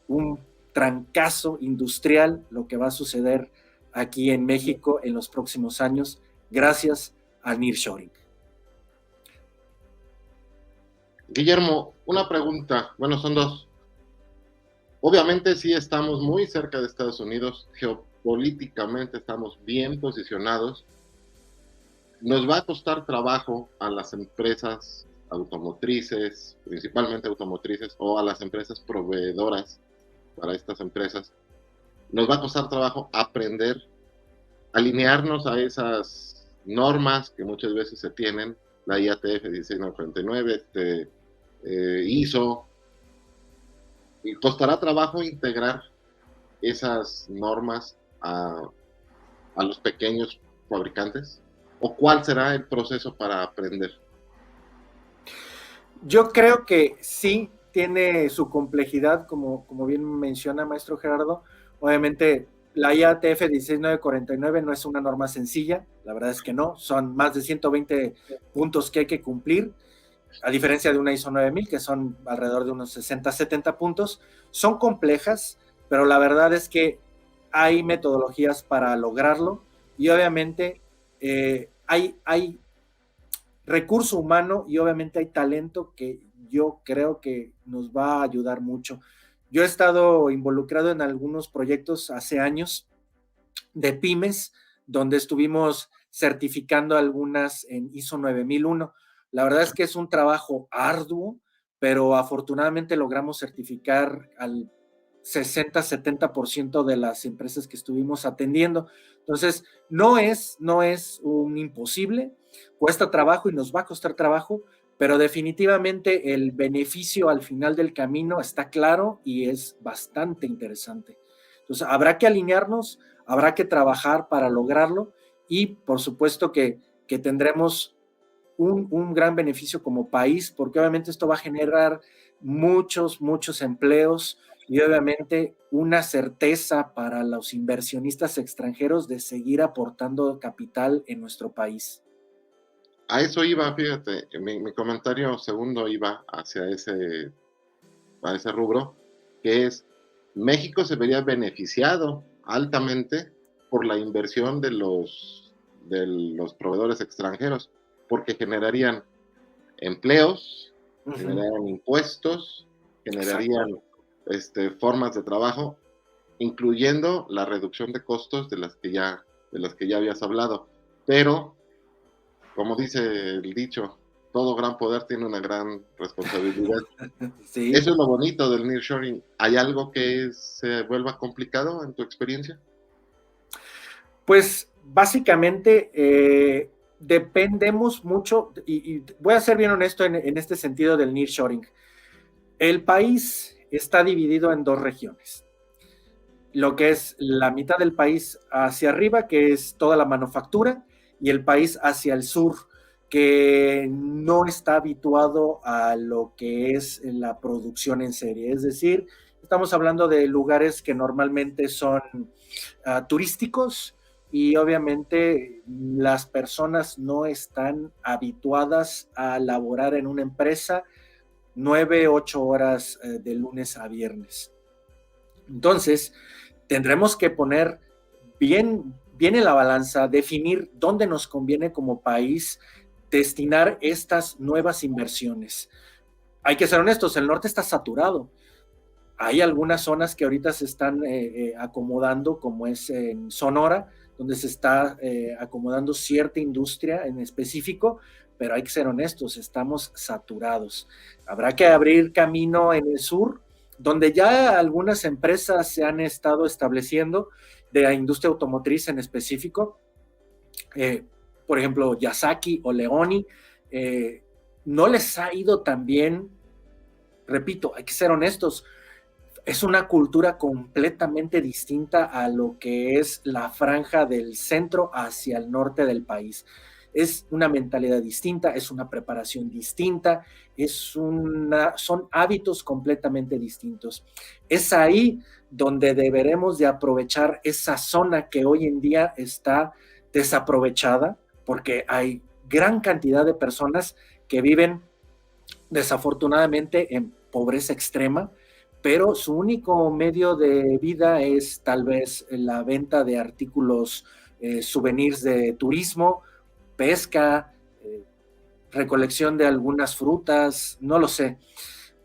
un trancazo industrial lo que va a suceder aquí en México en los próximos años, gracias al nearshoring. Guillermo, una pregunta, bueno, son dos. Obviamente sí estamos muy cerca de Estados Unidos, geopolíticamente estamos bien posicionados. Nos va a costar trabajo a las empresas automotrices, principalmente automotrices, o a las empresas proveedoras para estas empresas. Nos va a costar trabajo aprender, alinearnos a esas normas que muchas veces se tienen, la IATF 16949, ISO, y costará trabajo integrar esas normas a los pequeños fabricantes. ¿O cuál será el proceso para aprender? Yo creo que sí tiene su complejidad, como bien menciona maestro Gerardo. Obviamente la IATF 16949 no es una norma sencilla, la verdad es que no, son más de 120 puntos que hay que cumplir, a diferencia de una ISO 9000 que son alrededor de unos 60, 70 puntos. Son complejas, pero la verdad es que hay metodologías para lograrlo y obviamente hay recurso humano y obviamente hay talento que yo creo que nos va a ayudar mucho. Yo he estado involucrado en algunos proyectos hace años de pymes, donde estuvimos certificando algunas en ISO 9001. La verdad es que es un trabajo arduo, pero afortunadamente logramos certificar al 60-70% de las empresas que estuvimos atendiendo. Entonces, no es un imposible, cuesta trabajo y nos va a costar trabajo, pero definitivamente el beneficio al final del camino está claro y es bastante interesante. Entonces, habrá que alinearnos, habrá que trabajar para lograrlo y por supuesto que tendremos un gran beneficio como país, porque obviamente esto va a generar muchos empleos y obviamente una certeza para los inversionistas extranjeros de seguir aportando capital en nuestro país. A eso iba, fíjate, mi comentario segundo iba a ese rubro, que es México se vería beneficiado altamente por la inversión de los proveedores extranjeros, porque generarían empleos, generarían impuestos, generarían formas de trabajo, incluyendo la reducción de costos de las que ya habías hablado. Pero, como dice el dicho, todo gran poder tiene una gran responsabilidad. Sí. Eso es lo bonito del nearshoring. ¿Hay algo que se vuelva complicado en tu experiencia? Pues básicamente dependemos mucho, y voy a ser bien honesto en este sentido del nearshoring. El país está dividido en dos regiones. Lo que es la mitad del país hacia arriba, que es toda la manufactura, y el país hacia el sur, que no está habituado a lo que es la producción en serie. Es decir, estamos hablando de lugares que normalmente son turísticos y obviamente las personas no están habituadas a laborar en una empresa 9, 8 horas de lunes a viernes. Entonces, tendremos que poner bien en la balanza, definir dónde nos conviene como país destinar estas nuevas inversiones. Hay que ser honestos, el norte está saturado. Hay algunas zonas que ahorita se están acomodando, como es en Sonora, donde se está acomodando cierta industria en específico, pero hay que ser honestos, estamos saturados. Habrá que abrir camino en el sur, donde ya algunas empresas se han estado estableciendo de la industria automotriz en específico, por ejemplo, Yasaki o Leoni, no les ha ido tan bien. Repito, hay que ser honestos, es una cultura completamente distinta a lo que es la franja del centro hacia el norte del país. Es una mentalidad distinta, es una preparación distinta, son hábitos completamente distintos. Es ahí donde deberemos de aprovechar esa zona que hoy en día está desaprovechada, porque hay gran cantidad de personas que viven desafortunadamente en pobreza extrema, pero su único medio de vida es tal vez la venta de artículos, souvenirs de turismo, pesca, recolección de algunas frutas, no lo sé.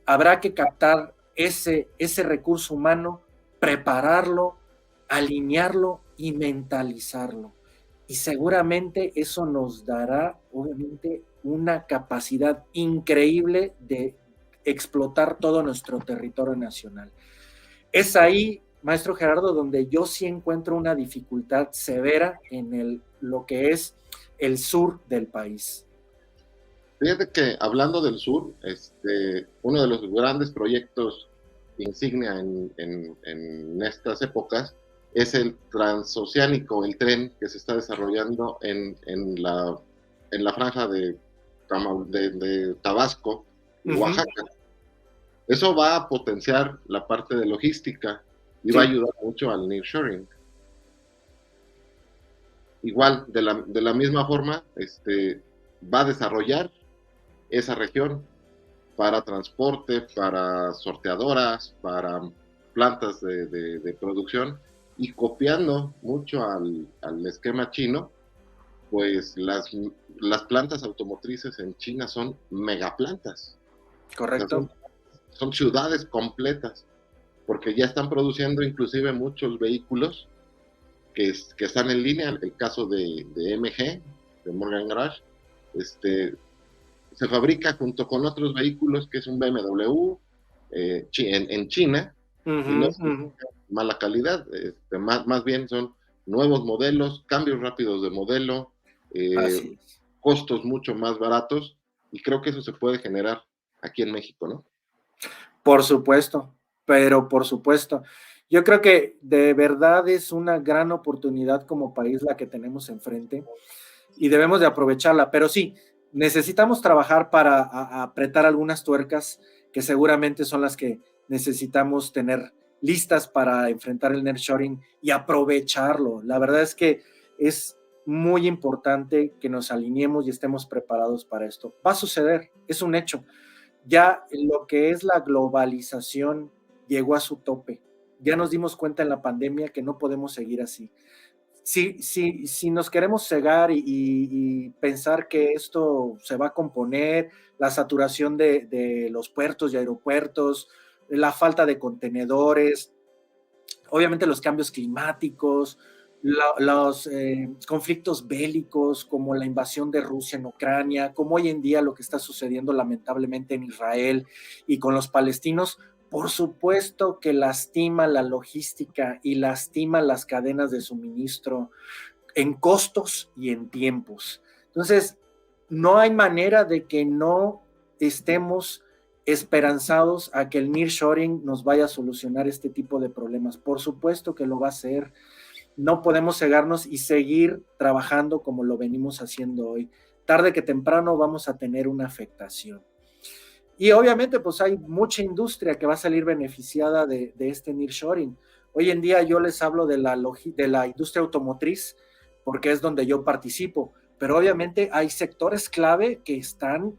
Habrá que captar ese recurso humano, prepararlo, alinearlo y mentalizarlo. Y seguramente eso nos dará, obviamente, una capacidad increíble de explotar todo nuestro territorio nacional. Es ahí, maestro Gerardo, donde yo sí encuentro una dificultad severa en lo que es el sur del país. Fíjate que hablando del sur, uno de los grandes proyectos insignia en estas épocas es el transoceánico, el tren que se está desarrollando en la franja de Tabasco y Oaxaca. Eso va a potenciar la parte de logística y va a ayudar mucho al nearshoring. Igual, de la misma forma, va a desarrollar esa región para transporte, para sorteadoras, para plantas de producción, y copiando mucho al esquema chino, pues las plantas automotrices en China son megaplantas. Correcto. O sea, son ciudades completas. porque ya están produciendo inclusive muchos vehículos que están en línea. El caso de MG, de Morgan Garage, se fabrica junto con otros vehículos, que es un BMW en China, y no es mala calidad, más bien son nuevos modelos, cambios rápidos de modelo, costos mucho más baratos, y creo que eso se puede generar aquí en México, ¿no? Por supuesto, pero por supuesto. Yo creo que de verdad es una gran oportunidad como país la que tenemos enfrente y debemos de aprovecharla, pero sí, necesitamos trabajar para apretar algunas tuercas que seguramente son las que necesitamos tener listas para enfrentar el nearshoring y aprovecharlo. La verdad es que es muy importante que nos alineemos y estemos preparados para esto. Va a suceder, es un hecho. Ya lo que es la globalización llegó a su tope. Ya nos dimos cuenta en la pandemia que no podemos seguir así. Si nos queremos cegar y pensar que esto se va a componer, la saturación de los puertos y aeropuertos, la falta de contenedores, obviamente los cambios climáticos, los conflictos bélicos como la invasión de Rusia en Ucrania, como hoy en día lo que está sucediendo lamentablemente en Israel y con los palestinos, por supuesto que lastima la logística y lastima las cadenas de suministro en costos y en tiempos. Entonces, no hay manera de que no estemos esperanzados a que el nearshoring nos vaya a solucionar este tipo de problemas. Por supuesto que lo va a hacer. No podemos cegarnos y seguir trabajando como lo venimos haciendo hoy. Tarde que temprano vamos a tener una afectación. Y obviamente pues hay mucha industria que va a salir beneficiada de este nearshoring. Hoy en día yo les hablo de la industria automotriz porque es donde yo participo, pero obviamente hay sectores clave que están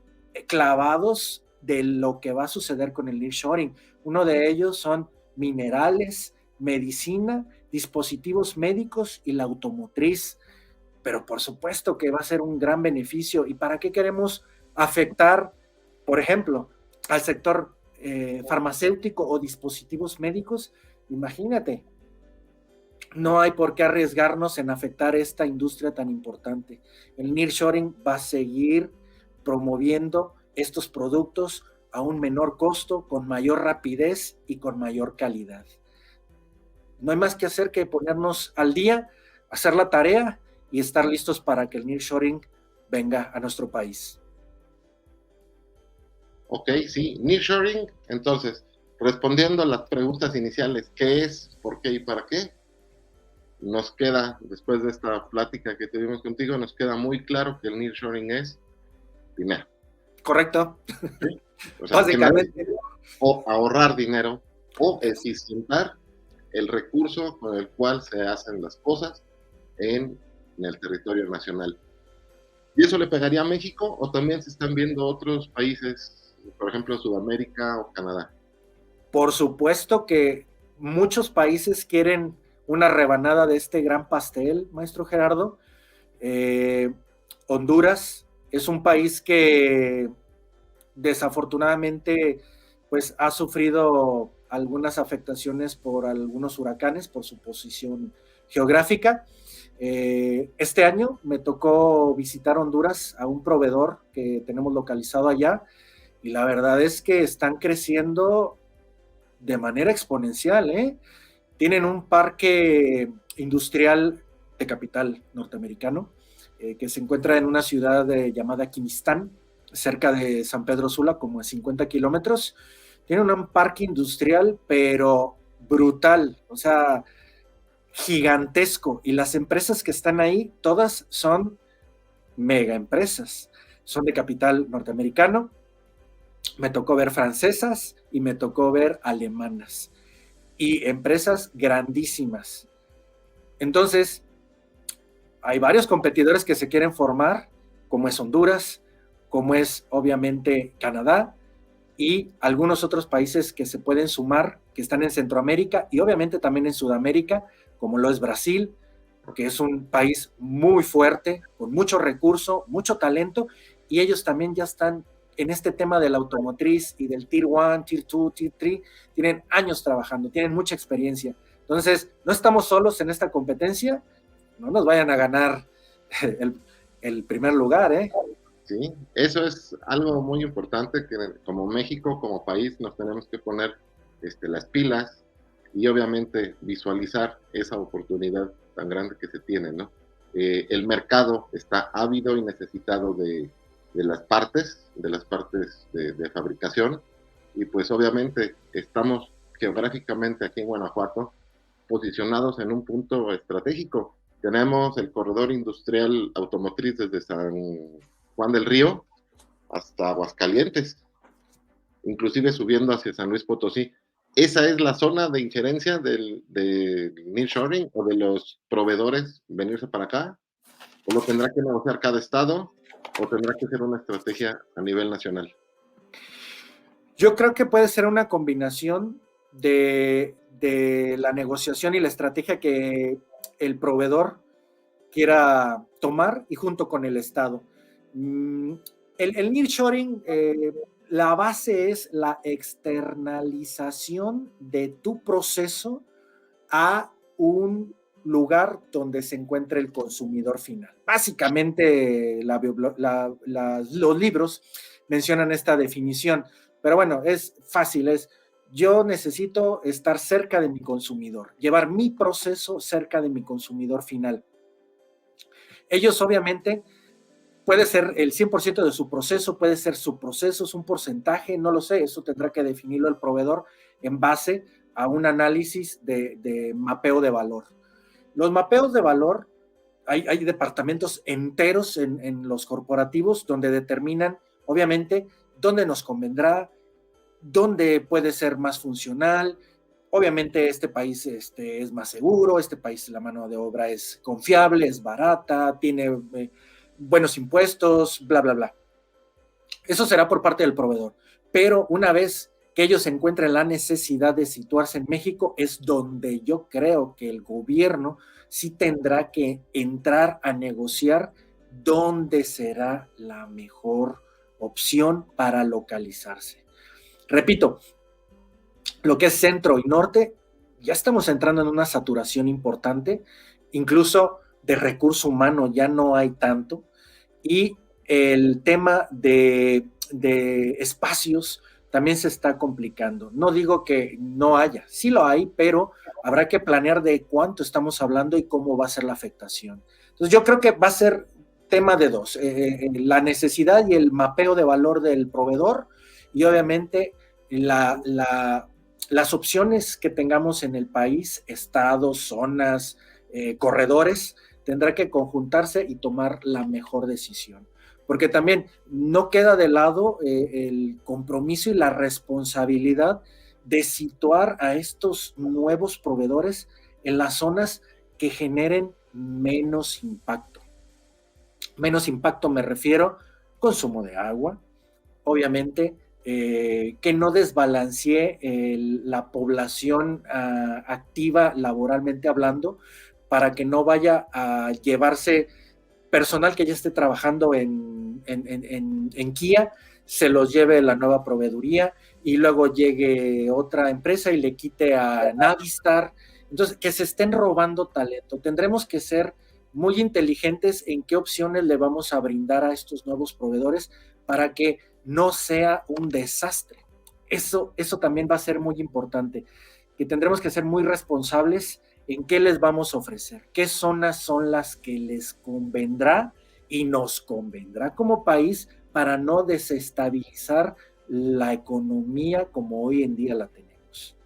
clavados de lo que va a suceder con el nearshoring. Uno de ellos son minerales, medicina, dispositivos médicos y la automotriz, pero por supuesto que va a ser un gran beneficio. ¿Y para qué queremos afectar, por ejemplo, al sector farmacéutico o dispositivos médicos? Imagínate, no hay por qué arriesgarnos en afectar esta industria tan importante. El nearshoring va a seguir promoviendo estos productos a un menor costo, con mayor rapidez y con mayor calidad. No hay más que hacer que ponernos al día, hacer la tarea y estar listos para que el nearshoring venga a nuestro país. Ok, sí, nearshoring. Entonces, respondiendo a las preguntas iniciales, ¿qué es, por qué y para qué? Nos queda, después de esta plática que tuvimos contigo, nos queda muy claro que el nearshoring es dinero. Correcto. ¿Sí? O sea, básicamente. O ahorrar dinero o eficientar el recurso con el cual se hacen las cosas en el territorio nacional. ¿Y eso le pegaría a México o también se están viendo otros países, por ejemplo Sudamérica o Canadá? Por supuesto que muchos países quieren una rebanada de este gran pastel, maestro Gerardo. Honduras es un país que desafortunadamente pues ha sufrido algunas afectaciones por algunos huracanes, por su posición geográfica. Este año me tocó visitar Honduras a un proveedor que tenemos localizado allá y la verdad es que están creciendo de manera exponencial, ¿eh? Tienen un parque industrial de capital norteamericano que se encuentra en una ciudad llamada Quimistán, cerca de San Pedro Sula, como a 50 kilómetros. Tienen un parque industrial, pero brutal, o sea, gigantesco. Y las empresas que están ahí, todas son mega empresas. Son de capital norteamericano. Me tocó ver francesas y me tocó ver alemanas. Y empresas grandísimas. Entonces, hay varios competidores que se quieren formar, como es Honduras, como es obviamente Canadá, y algunos otros países que se pueden sumar, que están en Centroamérica y obviamente también en Sudamérica, como lo es Brasil, que es un país muy fuerte, con mucho recurso, mucho talento, y ellos también ya están en este tema de la automotriz y del Tier 1, Tier 2, Tier 3, tienen años trabajando, tienen mucha experiencia. Entonces, no estamos solos en esta competencia, no nos vayan a ganar el primer lugar, ¿eh? Sí, eso es algo muy importante que como México, como país, nos tenemos que poner las pilas y obviamente visualizar esa oportunidad tan grande que se tiene, ¿no? El mercado está ávido y necesitado de las partes, de fabricación, y pues obviamente estamos geográficamente aquí en Guanajuato posicionados en un punto estratégico. Tenemos el corredor industrial automotriz desde San Juan del Río hasta Aguascalientes, inclusive subiendo hacia San Luis Potosí. ¿Esa es la zona de injerencia del nearshoring o de los proveedores venirse para acá? ¿O lo tendrá que negociar cada estado o tendrá que ser una estrategia a nivel nacional? Yo creo que puede ser una combinación de la negociación y la estrategia que el proveedor quiera tomar y junto con el Estado. El nearshoring, la base es la externalización de tu proceso a un lugar donde se encuentre el consumidor final. Básicamente, los libros mencionan esta definición, pero bueno, es fácil, yo necesito estar cerca de mi consumidor, llevar mi proceso cerca de mi consumidor final. Ellos obviamente puede ser el 100% de su proceso, puede ser su proceso, es un porcentaje, no lo sé, eso tendrá que definirlo el proveedor en base a un análisis de mapeo de valor. Los mapeos de valor, hay departamentos enteros en los corporativos donde determinan, obviamente, dónde nos convendrá, dónde puede ser más funcional. Obviamente este país es más seguro, este país la mano de obra es confiable, es barata, tiene buenos impuestos, bla, bla, bla. Eso será por parte del proveedor. Pero una vez que ellos encuentren la necesidad de situarse en México, es donde yo creo que el gobierno sí tendrá que entrar a negociar dónde será la mejor opción para localizarse. Repito, lo que es centro y norte, ya estamos entrando en una saturación importante, incluso de recurso humano ya no hay tanto, y el tema de espacios también se está complicando. No digo que no haya, sí lo hay, pero habrá que planear de cuánto estamos hablando y cómo va a ser la afectación. Entonces yo creo que va a ser tema de dos, la necesidad y el mapeo de valor del proveedor y obviamente las opciones que tengamos en el país, estados, zonas, corredores, tendrá que conjuntarse y tomar la mejor decisión. Porque también no queda de lado el compromiso y la responsabilidad de situar a estos nuevos proveedores en las zonas que generen menos impacto. Menos impacto me refiero consumo de agua, obviamente, que no desbalancee la población activa laboralmente hablando, para que no vaya a llevarse personal que ya esté trabajando en Kia, se los lleve la nueva proveeduría y luego llegue otra empresa y le quite a Navistar. Entonces, que se estén robando talento. Tendremos que ser muy inteligentes en qué opciones le vamos a brindar a estos nuevos proveedores para que no sea un desastre. Eso también va a ser muy importante, que tendremos que ser muy responsables en qué les vamos a ofrecer, qué zonas son las que les convendrá y nos convendrá como país para no desestabilizar la economía como hoy en día la tenemos.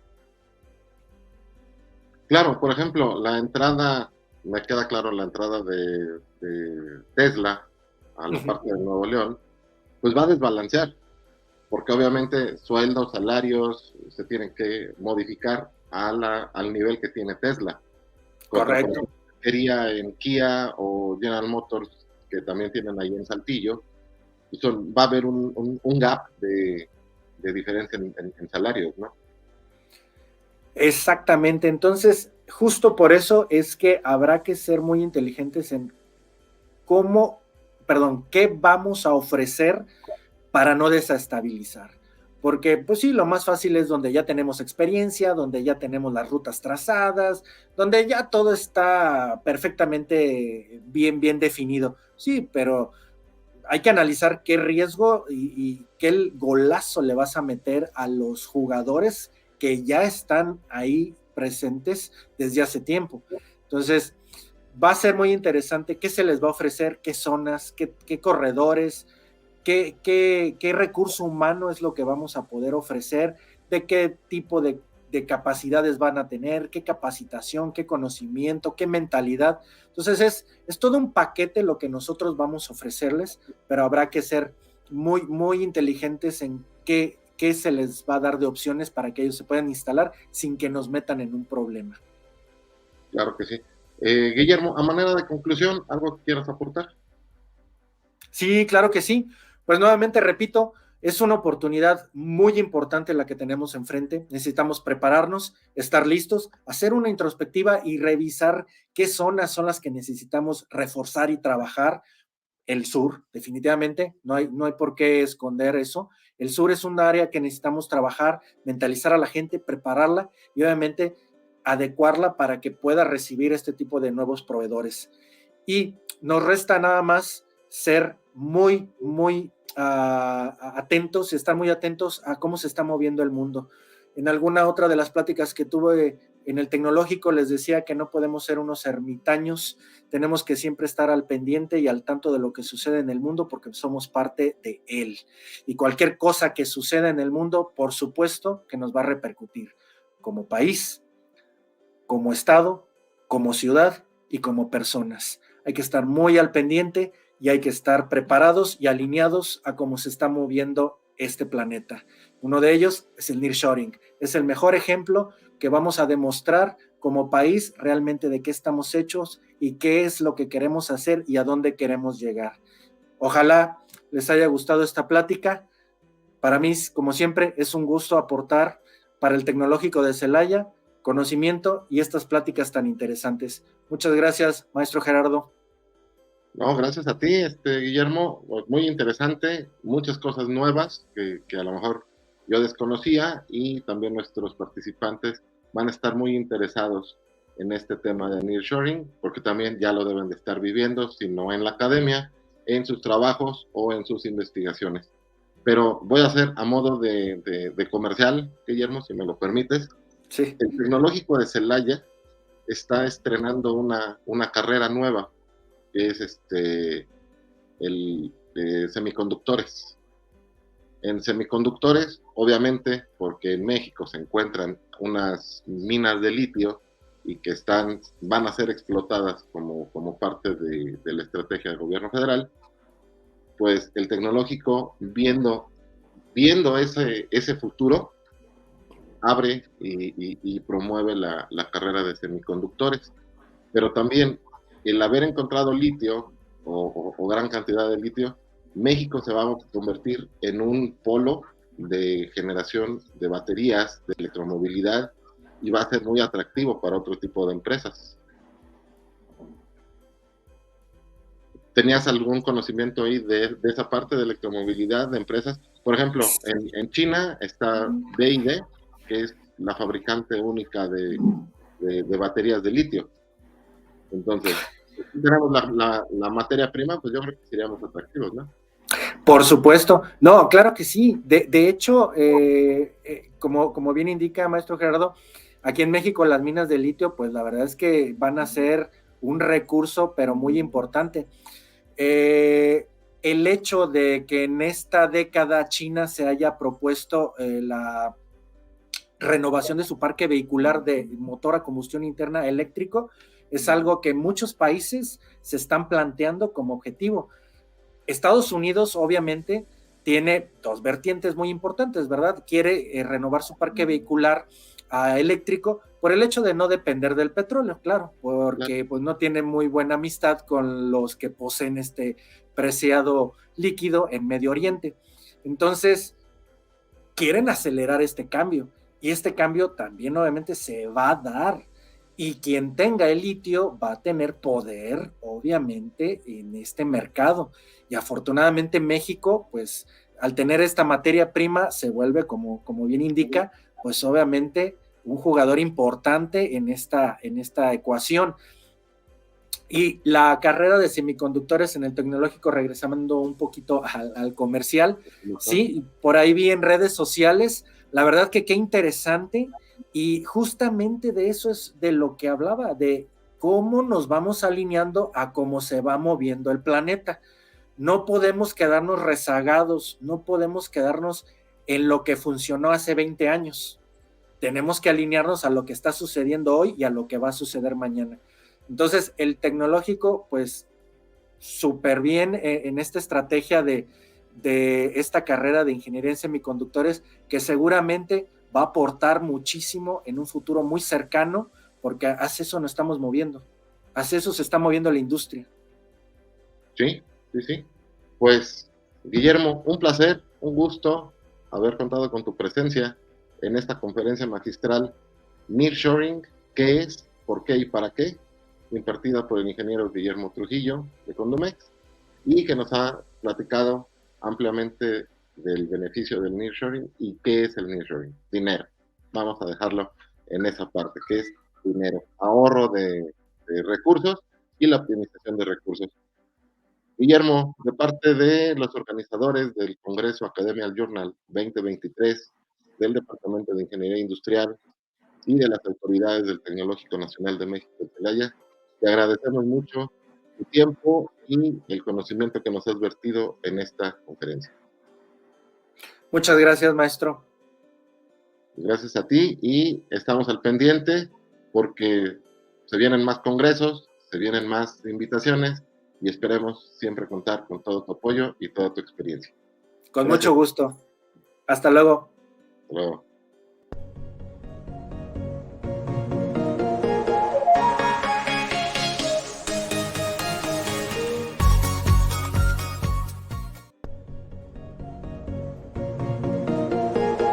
Claro, por ejemplo, la entrada, me queda claro la entrada de Tesla a la parte de Nuevo León, pues va a desbalancear, porque obviamente sueldos, salarios se tienen que modificar al nivel que tiene Tesla. Correcto. Quería en Kia o General Motors, que también tienen ahí en Saltillo, y va a haber un gap de diferencia en salarios, ¿no? Exactamente, entonces justo por eso es que habrá que ser muy inteligentes en qué vamos a ofrecer para no desestabilizar. Porque, pues sí, lo más fácil es donde ya tenemos experiencia, donde ya tenemos las rutas trazadas, donde ya todo está perfectamente bien definido. Sí, pero hay que analizar qué riesgo y qué golazo le vas a meter a los jugadores que ya están ahí presentes desde hace tiempo. Entonces, va a ser muy interesante qué se les va a ofrecer, qué zonas, qué corredores, qué recurso humano es lo que vamos a poder ofrecer, de qué tipo de capacidades van a tener, qué capacitación, qué conocimiento, qué mentalidad. Entonces es todo un paquete lo que nosotros vamos a ofrecerles, pero habrá que ser muy inteligentes en qué se les va a dar de opciones para que ellos se puedan instalar sin que nos metan en un problema. Claro que sí. Guillermo, a manera de conclusión, ¿algo que quieras aportar? Sí, claro que sí. Pues nuevamente repito, es una oportunidad muy importante la que tenemos enfrente. Necesitamos prepararnos, estar listos, hacer una introspectiva y revisar qué zonas son las que necesitamos reforzar y trabajar. El sur, definitivamente, no hay por qué esconder eso. El sur es un área que necesitamos trabajar, mentalizar a la gente, prepararla y obviamente adecuarla para que pueda recibir este tipo de nuevos proveedores. Y nos resta nada más ser muy atentos, estar muy atentos a cómo se está moviendo el mundo. En alguna otra de las pláticas que tuve en el tecnológico les decía que no podemos ser unos ermitaños, tenemos que siempre estar al pendiente y al tanto de lo que sucede en el mundo porque somos parte de él. Y cualquier cosa que suceda en el mundo, por supuesto que nos va a repercutir como país, como estado, como ciudad y como personas. Hay que estar muy al pendiente y hay que estar preparados y alineados a cómo se está moviendo este planeta. Uno de ellos es el nearshoring. Es el mejor ejemplo que vamos a demostrar como país realmente de qué estamos hechos y qué es lo que queremos hacer y a dónde queremos llegar. Ojalá les haya gustado esta plática. Para mí, como siempre, es un gusto aportar para el Tecnológico de Celaya conocimiento y estas pláticas tan interesantes. Muchas gracias, maestro Gerardo. No, gracias a ti, Guillermo, muy interesante, muchas cosas nuevas que a lo mejor yo desconocía y también nuestros participantes van a estar muy interesados en este tema de nearshoring, porque también ya lo deben de estar viviendo, si no en la academia, en sus trabajos o en sus investigaciones. Pero voy a hacer a modo de comercial, Guillermo, si me lo permites. Sí. El Tecnológico de Celaya está estrenando una carrera nueva, que es el semiconductores. En semiconductores, obviamente, porque en México se encuentran unas minas de litio y que van a ser explotadas como parte de la estrategia del gobierno federal, pues el tecnológico, viendo ese futuro, abre y promueve la carrera de semiconductores. Pero también el haber encontrado litio o gran cantidad de litio, México se va a convertir en un polo de generación de baterías, de electromovilidad, y va a ser muy atractivo para otro tipo de empresas. ¿Tenías algún conocimiento ahí de esa parte de electromovilidad de empresas? Por ejemplo, en China está BYD, que es la fabricante única de baterías de litio. Entonces, si tenemos la materia prima, pues yo creo que seríamos atractivos, ¿no? Por supuesto. No, claro que sí. De hecho, como bien indica maestro Gerardo, aquí en México las minas de litio, pues la verdad es que van a ser un recurso, pero muy importante. El hecho de que en esta década China se haya propuesto la renovación de su parque vehicular de motor a combustión interna eléctrico es algo que muchos países se están planteando como objetivo. Estados Unidos, obviamente, tiene dos vertientes muy importantes, ¿verdad? Quiere renovar su parque vehicular eléctrico por el hecho de no depender del petróleo, claro, porque pues no tiene muy buena amistad con los que poseen este preciado líquido en Medio Oriente. Entonces, quieren acelerar este cambio y este cambio también obviamente se va a dar. Y quien tenga el litio va a tener poder, obviamente, en este mercado. Y afortunadamente México, pues, al tener esta materia prima se vuelve, como bien indica, pues obviamente un jugador importante en esta ecuación. Y la carrera de semiconductores en el tecnológico, regresando un poquito al comercial, sí, por ahí vi en redes sociales, la verdad que qué interesante, y justamente de eso es de lo que hablaba, de cómo nos vamos alineando a cómo se va moviendo el planeta. No podemos quedarnos rezagados, no podemos quedarnos en lo que funcionó hace 20 años. Tenemos que alinearnos a lo que está sucediendo hoy y a lo que va a suceder mañana. Entonces, el tecnológico, pues, súper bien en esta estrategia de esta carrera de ingeniería en semiconductores, que seguramente va a aportar muchísimo en un futuro muy cercano, porque hacia eso nos estamos moviendo, hacia eso se está moviendo la industria. Sí, sí, sí. Pues, Guillermo, un placer, un gusto haber contado con tu presencia en esta conferencia magistral Nearshoring, ¿qué es, por qué y para qué?, impartida por el ingeniero Guillermo Trujillo de Condumex, y que nos ha platicado ampliamente del beneficio del nearshoring y qué es el nearshoring. Dinero. Vamos a dejarlo en esa parte, que es dinero, ahorro de recursos y la optimización de recursos. Guillermo, de parte de los organizadores del Congreso Academial Journal 2023, del Departamento de Ingeniería Industrial y de las autoridades del Tecnológico Nacional de México de Celaya, te agradecemos mucho tu tiempo y el conocimiento que nos has vertido en esta conferencia. Muchas gracias, maestro. Gracias a ti, y estamos al pendiente porque se vienen más congresos, se vienen más invitaciones, y esperemos siempre contar con todo tu apoyo y toda tu experiencia. Con mucho gusto. Hasta luego. Hasta luego.